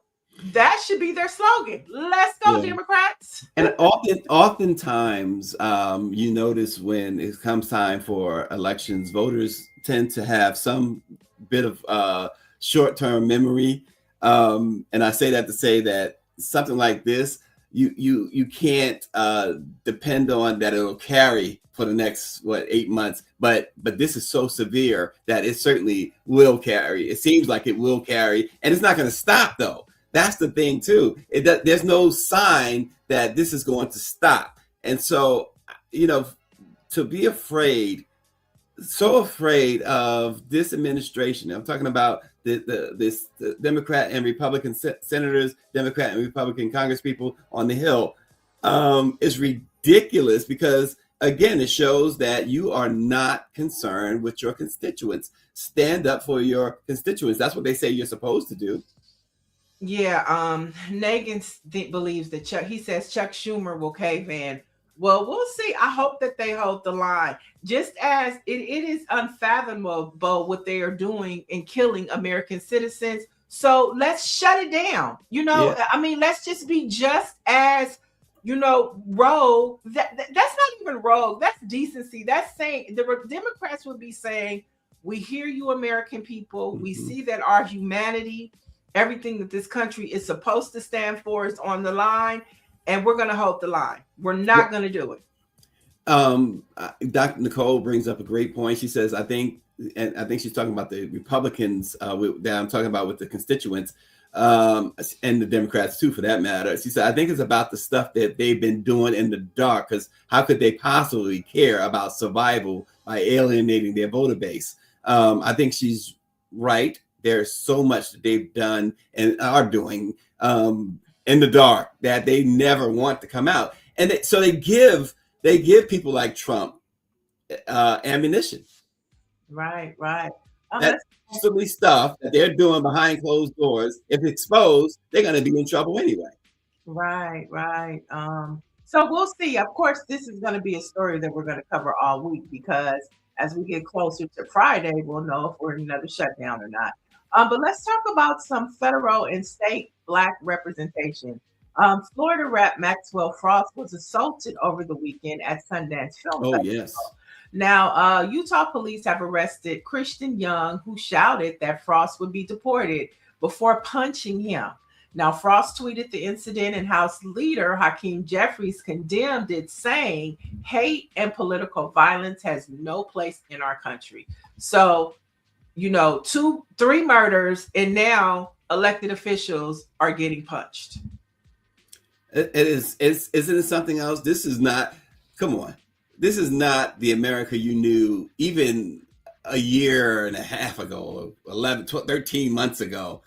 That should be their slogan. Let's go, Democrats. And oftentimes, you notice when it comes time for elections, voters tend to have some bit of short-term memory. And I say that to say that something like this, you can't depend on that it'll carry for the next 8 months, but this is so severe that it certainly will carry. It seems like it will carry, and it's not going to stop though. That's the thing too. There's no sign that this is going to stop, and so to be so afraid of this administration. I'm talking about the Democrat and Republican senators, Democrat and Republican congresspeople on the Hill, is ridiculous because, again, it shows that you are not concerned with your constituents. Stand up for your constituents. That's what they say you're supposed to do. Yeah, Nagin believes that he says Chuck Schumer will cave in. Well, we'll see. I hope that they hold the line. Just as it is unfathomable what they are doing in killing American citizens. So let's shut it down. I mean, let's just be just as, rogue. That's not even rogue. That's decency. That's saying the Democrats would be saying, we hear you, American people. Mm-hmm. We see that our humanity, everything that this country is supposed to stand for is on the line. And we're going to hold the line. We're not going to do it. Dr. Nicole brings up a great point. She says, I think she's talking about the Republicans that I'm talking about with the constituents and the Democrats too, for that matter. She said, I think it's about the stuff that they've been doing in the dark, because how could they possibly care about survival by alienating their voter base? I think she's right. There's so much that they've done and are doing in the dark that they never want to come out, and so they give people like Trump ammunition. Right. that silly stuff that they're doing behind closed doors, if exposed, they're going to be in trouble anyway. Right, right. So we'll see. Of course, this is going to be a story that we're going to cover all week because as we get closer to Friday, we'll know if we're in another shutdown or not. But let's talk about some federal and state Black representation. Florida Rep Maxwell Frost was assaulted over the weekend at Sundance Film Oh, Festival. yes. Now, Utah police have arrested Christian Young, who shouted that Frost would be deported before punching him. Now, Frost tweeted the incident, and House Leader Hakeem Jeffries condemned it, saying, "Hate and political violence has no place in our country." So, 3 murders, and now elected officials are getting punched. It is. Isn't it something else? This is not. Come on. This is not the America you knew even a year and a half ago, 11, 12, 13 months ago.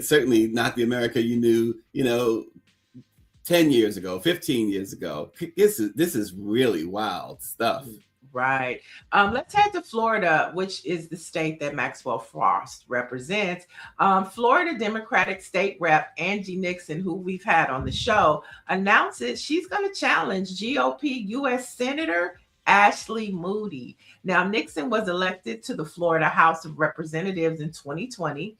Certainly not the America you knew, 10 years ago, 15 years ago. This is really wild stuff. Right. Let's head to Florida, which is the state that Maxwell Frost represents. Florida Democratic State Rep Angie Nixon, who we've had on the show, announces she's going to challenge GOP U.S. Senator Ashley Moody. Now, Nixon was elected to the Florida House of Representatives in 2020.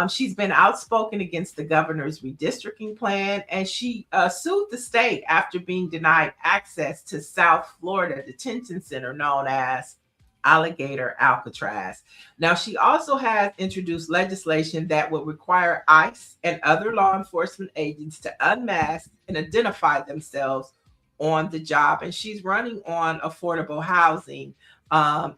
She's been outspoken against the governor's redistricting plan, and she sued the state after being denied access to South Florida Detention Center known as Alligator Alcatraz. Now, she also has introduced legislation that would require ICE and other law enforcement agents to unmask and identify themselves on the job. And she's running on affordable housing and,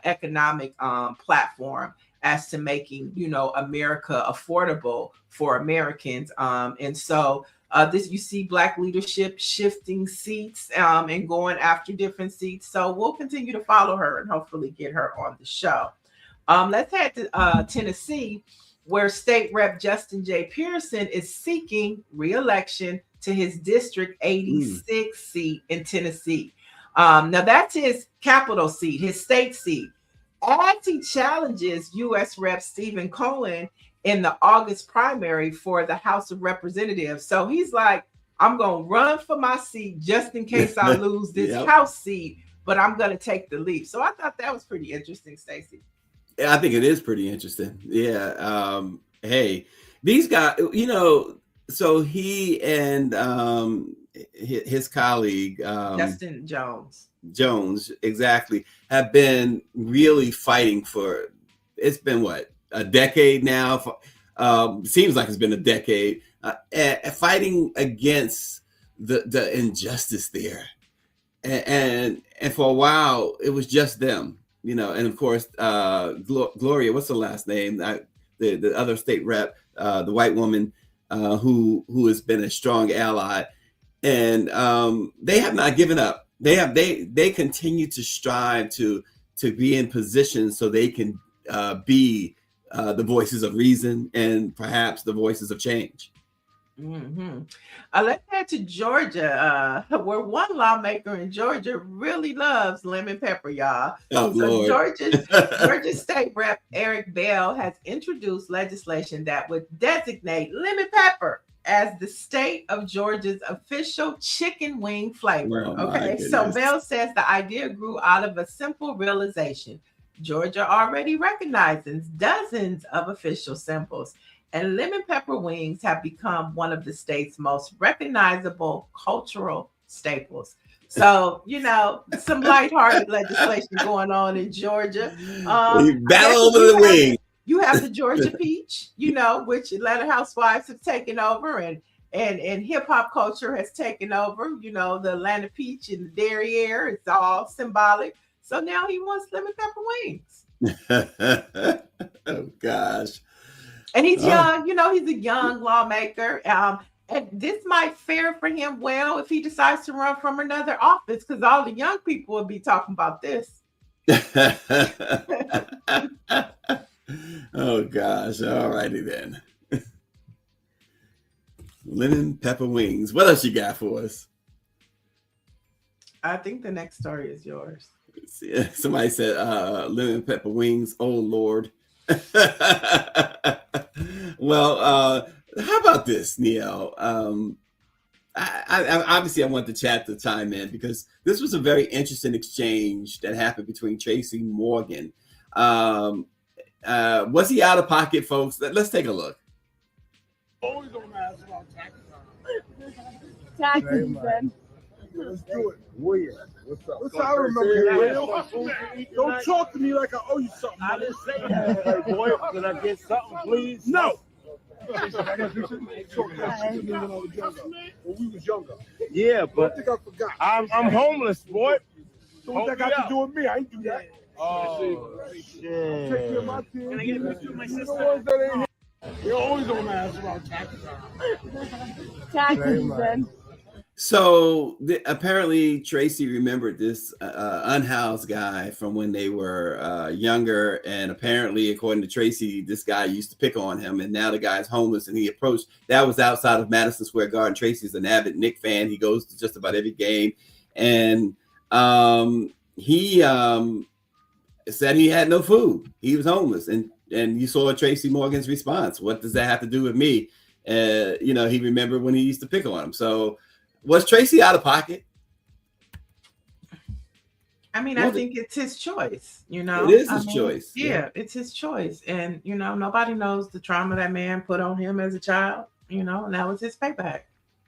economic platform as to making, America affordable for Americans. And so you see Black leadership shifting seats and going after different seats. So we'll continue to follow her and hopefully get her on the show. Let's head to Tennessee, where State Rep Justin J. Pearson is seeking re-election to his District 86 seat in Tennessee. Now that's his capital seat, his state seat, as he challenges U.S. Rep Stephen Cohen in the August primary for the House of Representatives. So he's like, I'm going to run for my seat just in case I lose this House seat, but I'm going to take the lead. So I thought that was pretty interesting, Stacy. I think it is pretty interesting. Yeah. Hey, these guys, so he and his colleague, Justin Jones, exactly, have been really fighting for, it's been what, a decade now? Seems like it's been a decade, fighting against the injustice there. And for a while, it was just them, and of course, Gloria, what's the last name? The other state rep, the white woman who has been a strong ally. And they have not given up. They continue to strive to be in position so they can be the voices of reason and perhaps the voices of change. Mm-hmm. Let's head to Georgia, where one lawmaker in Georgia really loves lemon pepper, y'all. Oh, so Lord. Georgia State Rep Eric Bell has introduced legislation that would designate lemon pepper as the state of Georgia's official chicken wing flavor. Okay, so Bell says the idea grew out of a simple realization. Georgia already recognizes dozens of official symbols, and lemon pepper wings have become one of the state's most recognizable cultural staples. So, some lighthearted legislation going on in Georgia. Battle over the wing. You have the Georgia peach, which Atlanta housewives have taken over, and hip hop culture has taken over. The Atlanta peach and the derriere, it's all symbolic. So now he wants lemon pepper wings. Oh gosh. And he's young, he's a young lawmaker. And this might fare for him well if he decides to run from another office, because all the young people will be talking about this. Oh gosh. All righty then. Lemon pepper wings. What else you got for us? I think the next story is yours. Somebody said lemon pepper wings. Oh Lord. Well, how about this, Niele? I obviously I want the chat to chime in because this was a very interesting exchange that happened between Tracy Morgan. Was he out of pocket, folks? Let's take a look. Always don't ask about taxes. Taxes, then. Let's do it. William, what's up? What's up? I remember you, William. Don't talk to me like I owe you something. I didn't say that. Hey, boy, can I get something, please? No. When we was younger. Yeah, I but think I forgot. I'm homeless, boy. So what that got to do with me? I ain't do that. Oh, Take shit. care of my kids. Can I get a picture of my sister? The ones that ain't here. They always don't ask about taxes. Taxes, then. So apparently Tracy remembered this unhoused guy from when they were younger, and apparently, according to Tracy, this guy used to pick on him, and now the guy's homeless. And he approached. That was outside of Madison Square Garden. Tracy's an avid Knicks fan. He goes to just about every game, and he said he had no food. He was homeless, and you saw Tracy Morgan's response. What does that have to do with me? He remembered when he used to pick on him. So. Was Tracy out of pocket? I mean, I think it's his choice, It is his choice. Yeah, it's his choice. And, nobody knows the trauma that man put on him as a child, and that was his payback.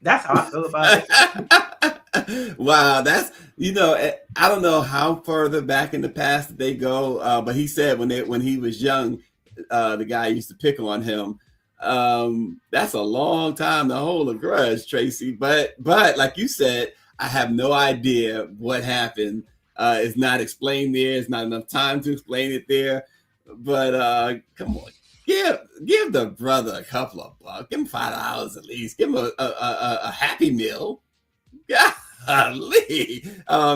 That's how I feel about it. Wow. That's, I don't know how further back in the past they go, but he said when he was young, the guy used to pick on him. That's a long time to hold a grudge, Tracy. But like you said, I have no idea what happened. It's not explained there. It's not enough time to explain it there. But come on, give the brother a couple of bucks. Give him $5 at least. Give him a Happy Meal. Golly.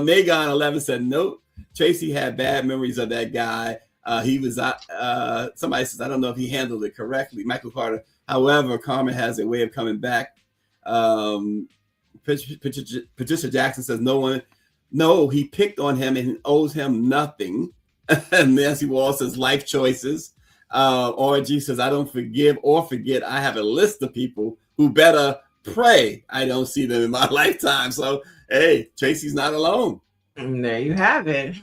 Megan 11 said nope. Tracy had bad memories of that guy. He was somebody says, I don't know if he handled it correctly. Michael Carter. However, karma has a way of coming back. Patricia Jackson says, no, he picked on him and owes him nothing. Nancy Wall says, life choices. RG says, I don't forgive or forget. I have a list of people who better pray I don't see them in my lifetime. So, hey, Tracy's not alone. And there you have it.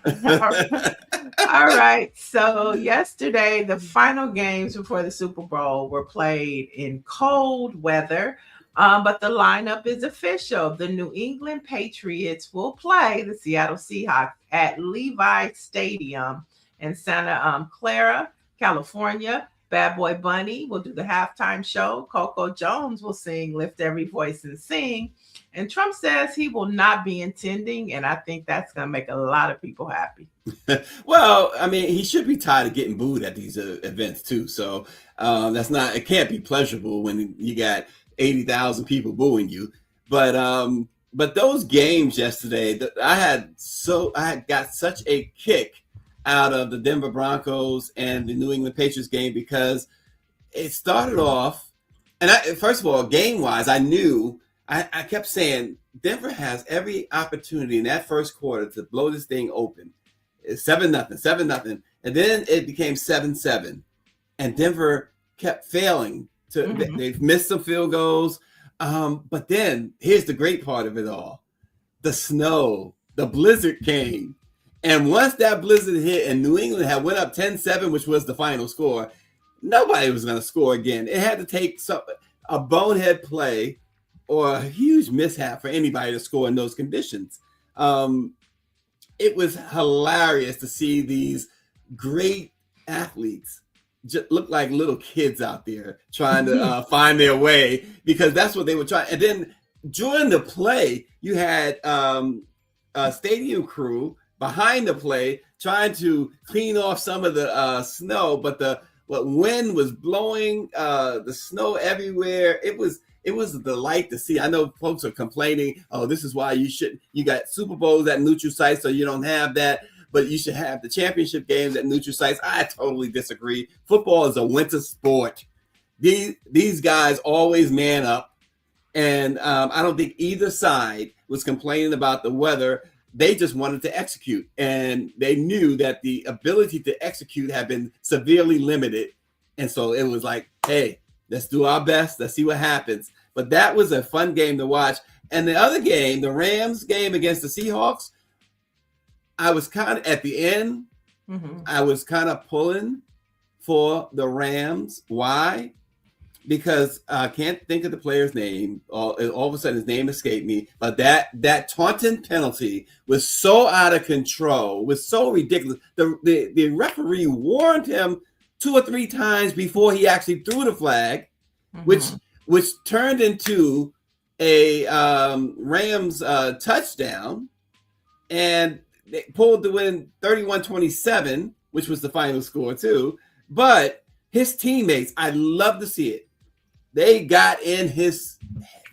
All right. So yesterday, the final games before the Super Bowl were played in cold weather, but the lineup is official. The New England Patriots will play the Seattle Seahawks at Levi Stadium in Santa Clara, California. Bad Boy Bunny will do the halftime show. Coco Jones will sing Lift Every Voice and Sing. And Trump says he will not be attending, and I think that's going to make a lot of people happy. Well, I mean, he should be tired of getting booed at these events too. So it can't be pleasurable when you got 80,000 people booing you. But those games yesterday, I had got such a kick out of the Denver Broncos and the New England Patriots game because it started off, and first of all, game-wise, I knew. I kept saying Denver has every opportunity in that first quarter to blow this thing open. It's 7-0, 7-0. And then it became 7-7. And Denver kept failing. They've missed some field goals. But then here's the great part of it all. The snow, the blizzard came. And once that blizzard hit and New England had went up 10-7, which was the final score, nobody was going to score again. It had to take a bonehead play or a huge mishap for anybody to score in those conditions. It was hilarious to see these great athletes just look like little kids out there trying to find their way, because that's what they were trying. And then during the play, you had a stadium crew behind the play trying to clean off some of the snow, but wind was blowing the snow everywhere. It was a delight to see. I know folks are complaining, oh, this is why you got Super Bowls at neutral sites, so you don't have that, but you should have the championship games at neutral sites. I totally disagree. Football is a winter sport. These guys always man up, and I don't think either side was complaining about the weather. they just wanted to execute, and they knew that the ability to execute had been severely limited. And so it was like, hey, let's do our best. Let's see what happens. But that was a fun game to watch. And the other game, the Rams game against the Seahawks, I was kind of at the end, I was kind of pulling for the Rams. Why? Because I can't think of the player's name. All of a sudden, his name escaped me. But that taunting penalty was so out of control, was so ridiculous. The referee warned him 2 or 3 times before he actually threw the flag, which turned into a Rams touchdown, and they pulled to win 31-27, which was the final score too. But his teammates, I love to see it. They got in his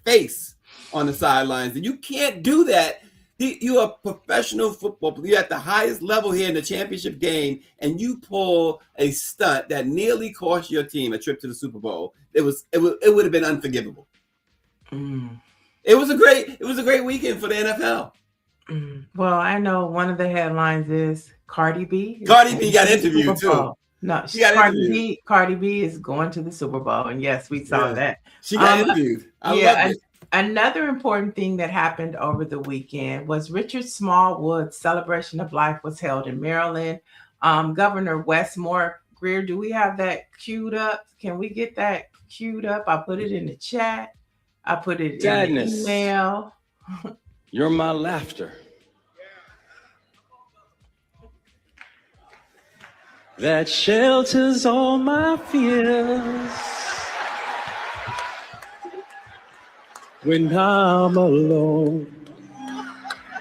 face on the sidelines, and you can't do that. You're a professional football player. You're at the highest level here in the championship game, and you pull a stunt that nearly cost your team a trip to the Super Bowl. It would have been unforgivable. It was a great weekend for the NFL. Well, I know one of the headlines is Cardi B. Cardi B got interviewed too. No, Cardi B is going to the Super Bowl, and yes, we saw that. She got interviewed. I love it. Another important thing that happened over the weekend was Richard Smallwood's celebration of life was held in Maryland. Governor Wes Moore, Greer, do we have that queued up? Can we get that queued up? I put it in the chat. I put it in the email. You're my laughter. That shelters all my fears. When I'm alone,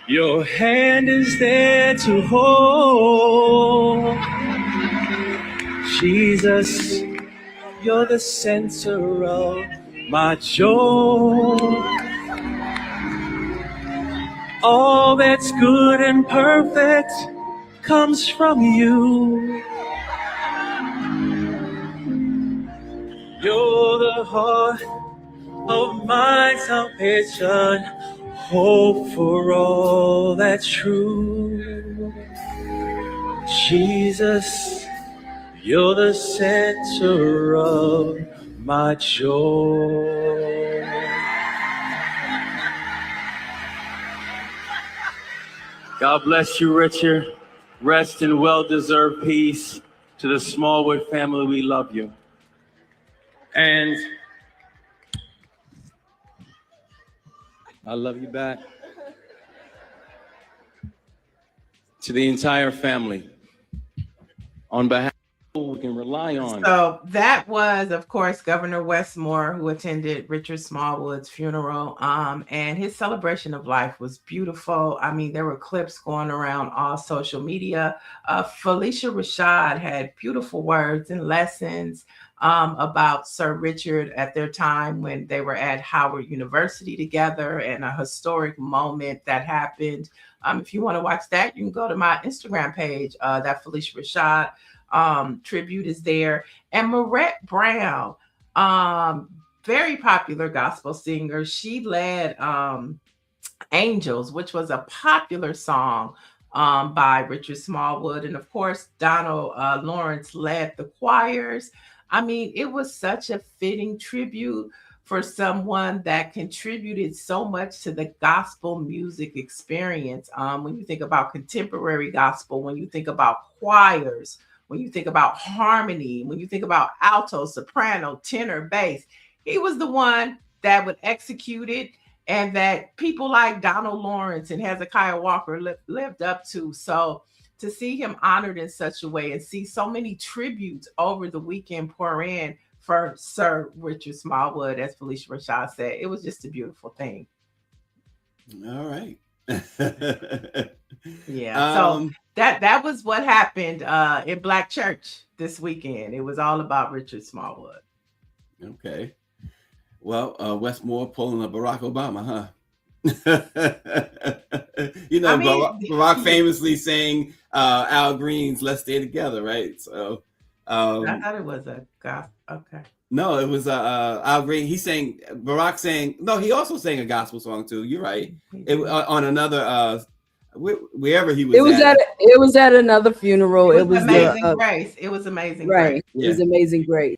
your hand is there to hold. Jesus, you're the center of my joy. All that's good and perfect comes from you. You're the heart of my salvation, hope for all that's true. Jesus, you're the center of my joy. God bless you, Richard. Rest in well-deserved peace. To the Smallwood family, we love you. And I love you back. To the entire family, on behalf of we can rely on. So that was, of course, Governor Wes Moore, who attended Richard Smallwood's funeral. And his celebration of life was beautiful. I mean, there were clips going around all social media. Felicia Rashad had beautiful words and lessons about Sir Richard at their time when they were at Howard University together, and a historic moment that happened. If you want to watch that, you can go to my Instagram page. That Felicia Rashad tribute is there. And Marette Brown, very popular gospel singer. She led Angels, which was a popular song by Richard Smallwood. And of course, Donald Lawrence led the choirs. I mean, it was such a fitting tribute for someone that contributed so much to the gospel music experience. When you think about contemporary gospel, when you think about choirs, when you think about harmony, when you think about alto, soprano, tenor, bass, he was the one that would execute it, and that people like Donald Lawrence and Hezekiah Walker lived up to. So to see him honored in such a way and see so many tributes over the weekend pour in for Sir Richard Smallwood, as Felicia Rashad said, it was just a beautiful thing. All right. Yeah. So that was what happened in Black Church this weekend. It was all about Richard Smallwood. Okay. Well, Wes Moore pulling a Barack Obama, huh? You know, Barack famously sang Al Green's "Let's Stay Together," right? So I thought it was a gospel. Okay. No, it was Al Green. Barack sang. No, he also sang a gospel song too. You're right. It on another wherever he was. It was at another funeral. It was Amazing Grace. It was Amazing Grace. It was Amazing Grace.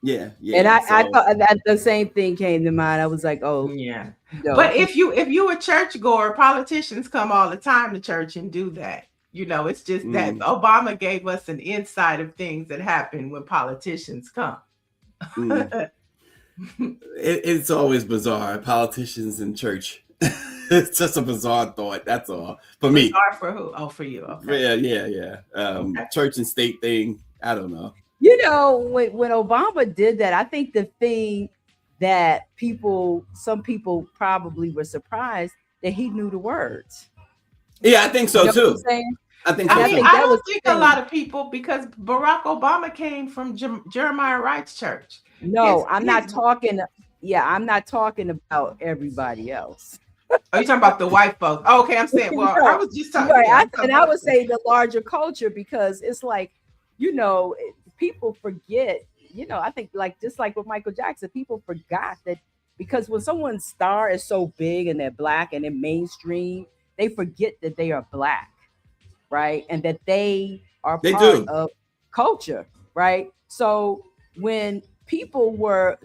Yeah. And I thought that the same thing came to mind. I was like, oh yeah. No. But if you a churchgoer, politicians come all the time to church and do that. You know, it's just that Obama gave us an insight of things that happen when politicians come. It's always bizarre, politicians in church. It's just a bizarre thought. That's all for me. Bizarre for who? Oh, for you. Okay. Yeah. Church and state thing. I don't know. You know, when Obama did that, I think the thing that some people probably were surprised that he knew the words. Yeah, I think so too. I think so. I don't think a lot of people, because Barack Obama came from Jeremiah Wright's church. No, I'm not talking about everybody else. Are you talking about the white folks? Oh, okay, I'm saying, well, I was just talking. Right, I would say the larger culture, because it's like, you know, people forget, you know, I think just like with Michael Jackson, people forgot that, because when someone's star is so big and they're Black and they're mainstream, they forget that they are Black, right? And that they are part of culture, right? So when people were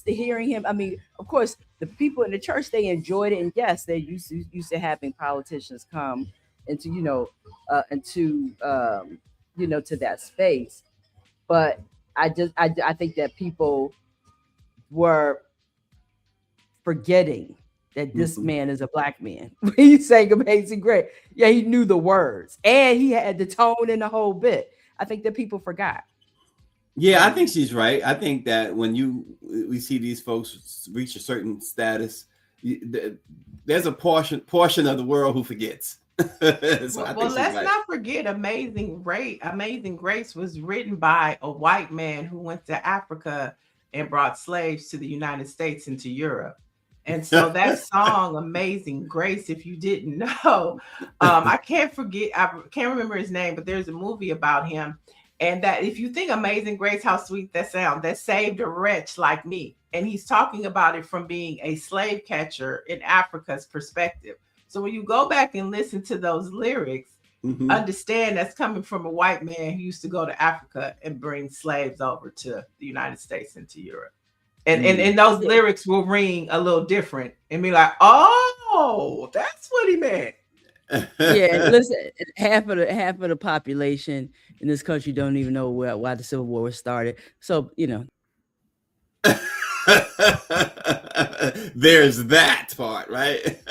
hearing him, I mean, of course, the people in the church, they enjoyed it, and yes, they used to having politicians come into, to that space. But I think that people were forgetting that this man is a Black man. He sang Amazing Grace. Yeah, he knew the words and he had the tone and the whole bit. I think that people forgot. Yeah, I think she's right. I think that when we see these folks reach a certain status, there's a portion of the world who forgets. Let's not forget Amazing Grace. Amazing Grace was written by a white man who went to Africa and brought slaves to the United States and to Europe. And so that song, Amazing Grace, if you didn't know, I can't remember his name, but there's a movie about him. And that, if you think Amazing Grace, how sweet that sounds, that saved a wretch like me. And he's talking about it from being a slave catcher in Africa's perspective. So when you go back and listen to those lyrics, understand that's coming from a white man who used to go to Africa and bring slaves over to the United States and to Europe. And those lyrics will ring a little different and be like, oh, that's what he meant. Yeah, listen, half of the population in this country don't even know why the Civil War was started. So, you know. There's that part, right?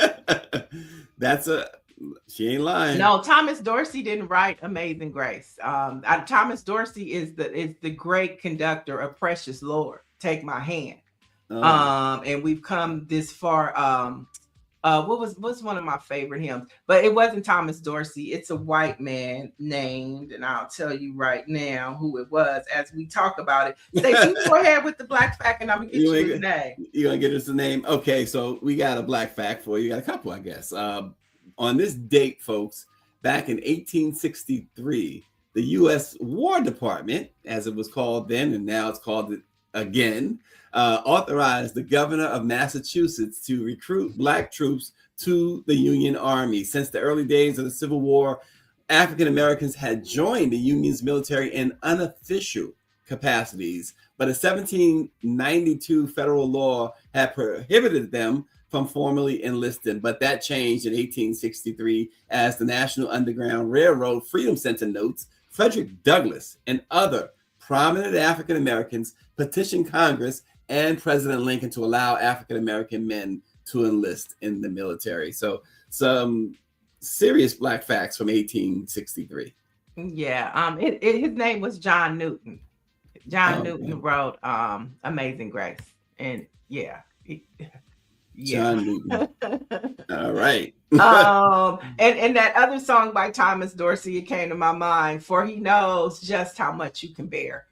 She ain't lying. No, Thomas Dorsey didn't write Amazing Grace. Thomas Dorsey is the great conductor of Precious Lord, Take My Hand. And we've come this far. What's one of my favorite hymns? But it wasn't Thomas Dorsey. It's a white man named, and I'll tell you right now who it was as we talk about it. Stacy, go ahead with the black fact, and I'm gonna get you his name. You're gonna get us the name. Okay, so we got a black fact for you. Got a couple, I guess. On this date, folks, back in 1863, the U.S. War Department, as it was called then, and now it's called it again, authorized the governor of Massachusetts to recruit Black troops to the Union Army. Since the early days of the Civil War, African Americans had joined the Union's military in unofficial capacities, but a 1792 federal law had prohibited them from formally enlisting. But that changed in 1863 as the National Underground Railroad Freedom Center notes. Frederick Douglass and other prominent African Americans petitioned Congress and President Lincoln to allow African American men to enlist in the military. So some serious black facts from 1863. Yeah, his name was John Newton. John Newton wrote Amazing Grace, and yeah. John Newton. All right. And that other song by Thomas Dorsey, it came to my mind, for he knows just how much you can bear.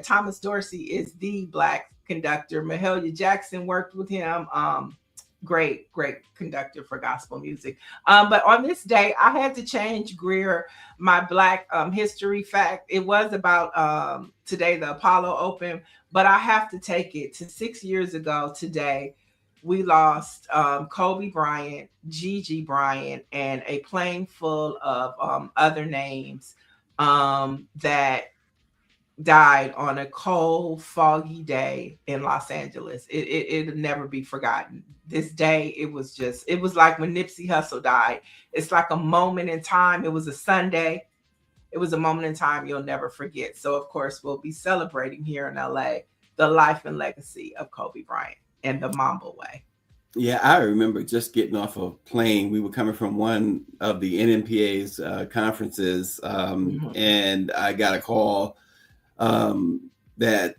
Thomas Dorsey is the Black conductor. Mahalia Jackson worked with him. Great conductor for gospel music. But on this day, I had to change Greer, my Black history fact. It was about today, the Apollo Open, but I have to take it to 6 years ago today, we lost Kobe Bryant, Gigi Bryant, and a plane full of other names that died on a cold, foggy day in Los Angeles. It'll never be forgotten. This day, it was like when Nipsey Hussle died. It's like a moment in time. It was a Sunday. It was a moment in time you'll never forget. So, of course, we'll be celebrating here in LA the life and legacy of Kobe Bryant and the Mamba way. Yeah, I remember just getting off a plane. We were coming from one of the NMPA's conferences, and I got a call that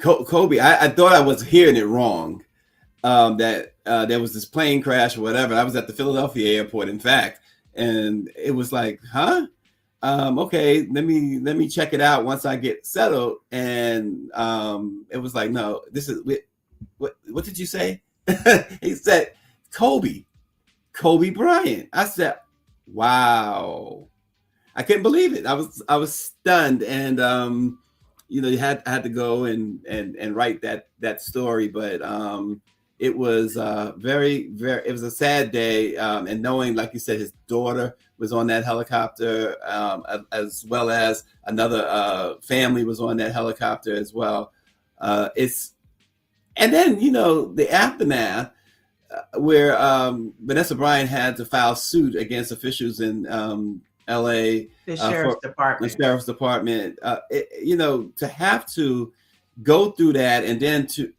Kobe, I thought I was hearing it wrong, that there was this plane crash or whatever. I was at the Philadelphia airport, in fact, and it was like, huh? Okay, let me check it out once I get settled. And it was like, no, this is what did you say? He said Kobe Bryant. I said, wow. I couldn't believe it. I was stunned, and you had to go and write that story, but it was it was a sad day, and knowing, like you said, his daughter was on that helicopter, as well as another family was on that helicopter as well. And then the aftermath, where Vanessa Bryant had to file suit against officials in LA, the sheriff's department. To have to go through that, and then to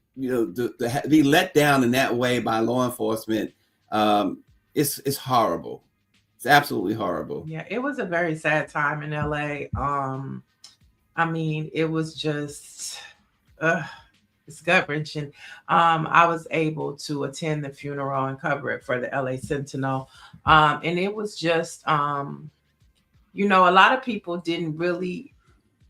be let down in that way by law enforcement, it's horrible. It's absolutely horrible. Yeah, it was a very sad time in LA. I mean, it was just it's gut-wrenching. I was able to attend the funeral and cover it for the LA Sentinel, and it was just a lot of people didn't really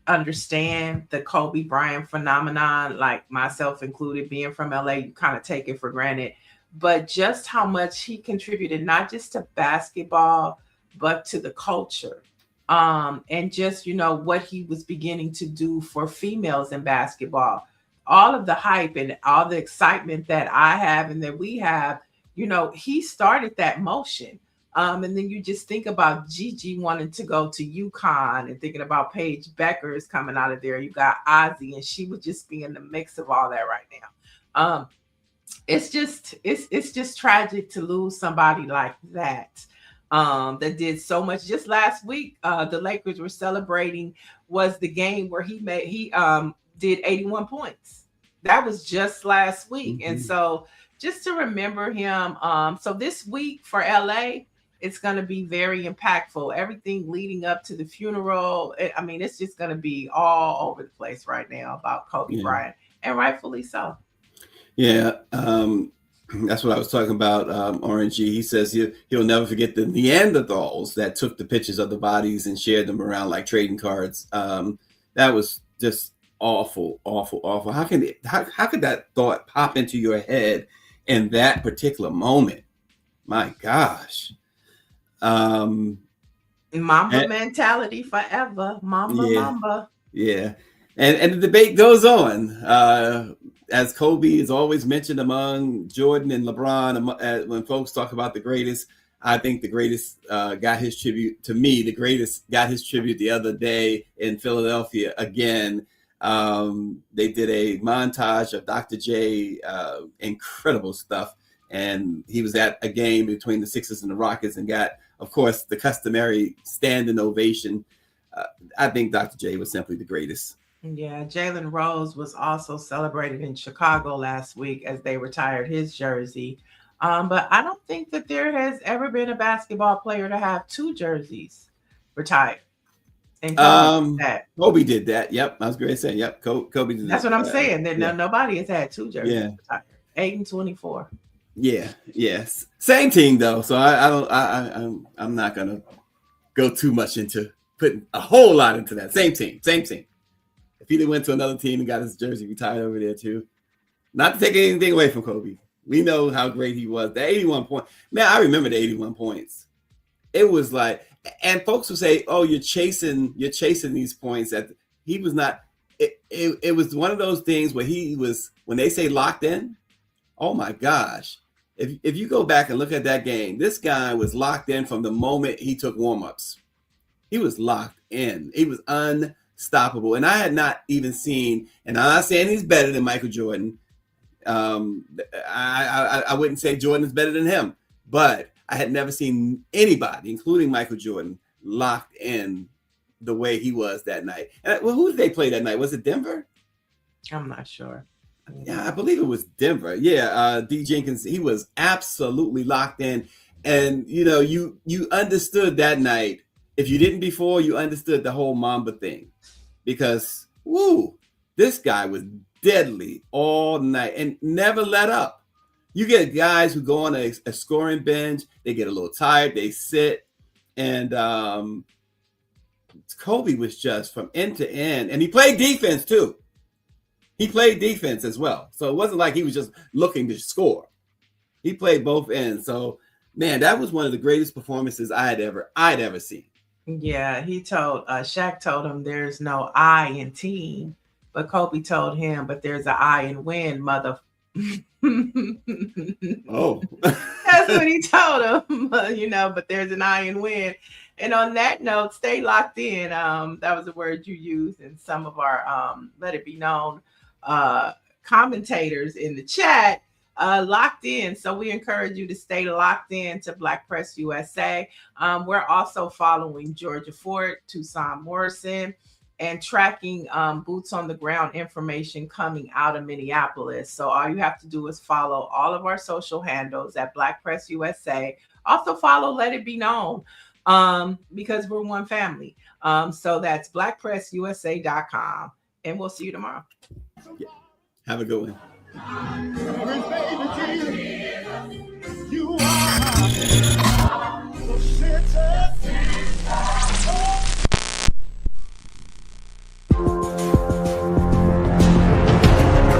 understand the Kobe Bryant phenomenon, like myself included. Being from LA, you kind of take it for granted, but just how much he contributed, not just to basketball, but to the culture, and just what he was beginning to do for females in basketball. All of the hype and all the excitement that I have and that we have, he started that motion. And then you just think about Gigi wanting to go to UConn, and thinking about Paige Becker is coming out of there. You got Ozzy, and she would just be in the mix of all that right now. It's just tragic to lose somebody like that, that did so much. Just last week, the Lakers were celebrating, was the game where he did 81 points. That was just last week. And so just to remember him. So this week for LA, it's going to be very impactful. Everything leading up to the funeral. I mean, it's just going to be all over the place right now about Kobe Bryant, and rightfully so. Yeah. That's what I was talking about. Orange G, he says he'll never forget the Neanderthals that took the pictures of the bodies and shared them around like trading cards. That was just awful. How could that thought pop into your head in that particular moment? My gosh. Mamba mentality forever. Mamba. Yeah. And the debate goes on. As Kobe is always mentioned among Jordan and LeBron, when folks talk about the greatest, I think the greatest got his tribute. To me, the greatest got his tribute the other day in Philadelphia again. They did a montage of Dr. J, incredible stuff. And he was at a game between the Sixers and the Rockets and got, of course, the customary standing ovation. I think Dr. J was simply the greatest. Yeah, Jalen Rose was also celebrated in Chicago last week as they retired his jersey. But I don't think that there has ever been a basketball player to have two jerseys retired. And Kobe did that. Yep, I was going to say. Yep, Kobe did that. That's what I'm saying. That nobody has had two jerseys retired. 8 and 24. Yeah, yes, same team though. So I'm not gonna go too much into putting a whole lot into that. Same team. If he went to another team and got his jersey retired over there too, not to take anything away from Kobe, we know how great he was. The 81 points, man, I remember the 81 points. It was like, and folks will say, "Oh, you're chasing these points." That he was not. It was one of those things where he was, when they say locked in, Oh my gosh. If you go back and look at that game, this guy was locked in from the moment he took warm-ups. He was locked in. He was unstoppable. And I had not even seen, and I'm not saying he's better than Michael Jordan. I wouldn't say Jordan is better than him, but I had never seen anybody, including Michael Jordan, locked in the way he was that night. And, well, who did they play that night? Was it Denver? I'm not sure. Yeah, I believe it was Denver. Yeah, D. Jenkins, he was absolutely locked in. And, you know, you understood that night. If you didn't before, you understood the whole Mamba thing. Because, woo, this guy was deadly all night and never let up. You get guys who go on a scoring bench, they get a little tired, they sit. And Kobe was just from end to end. And he played defense, too. He played defense as well. So it wasn't like he was just looking to score. He played both ends. So, man, that was one of the greatest performances I'd ever seen. Yeah, he told Shaq told him there's no I in team, but Kobe told him, but there's an I in win, mother. Oh, that's what he told him. You know, but there's an I in win. And on that note, stay locked in. That was a word you used in some of our Let It Be Known commentators in the chat. Locked in. So we encourage you to stay locked in to Black Press USA. We're also following Georgia Ford, Tucson Morrison, and tracking boots on the ground information coming out of Minneapolis. So all you have to do is follow all of our social handles at Black Press USA. Also follow Let It Be Known because we're one family. So that's blackpressusa.com. And we'll see you tomorrow. Yeah. Have a good one. You are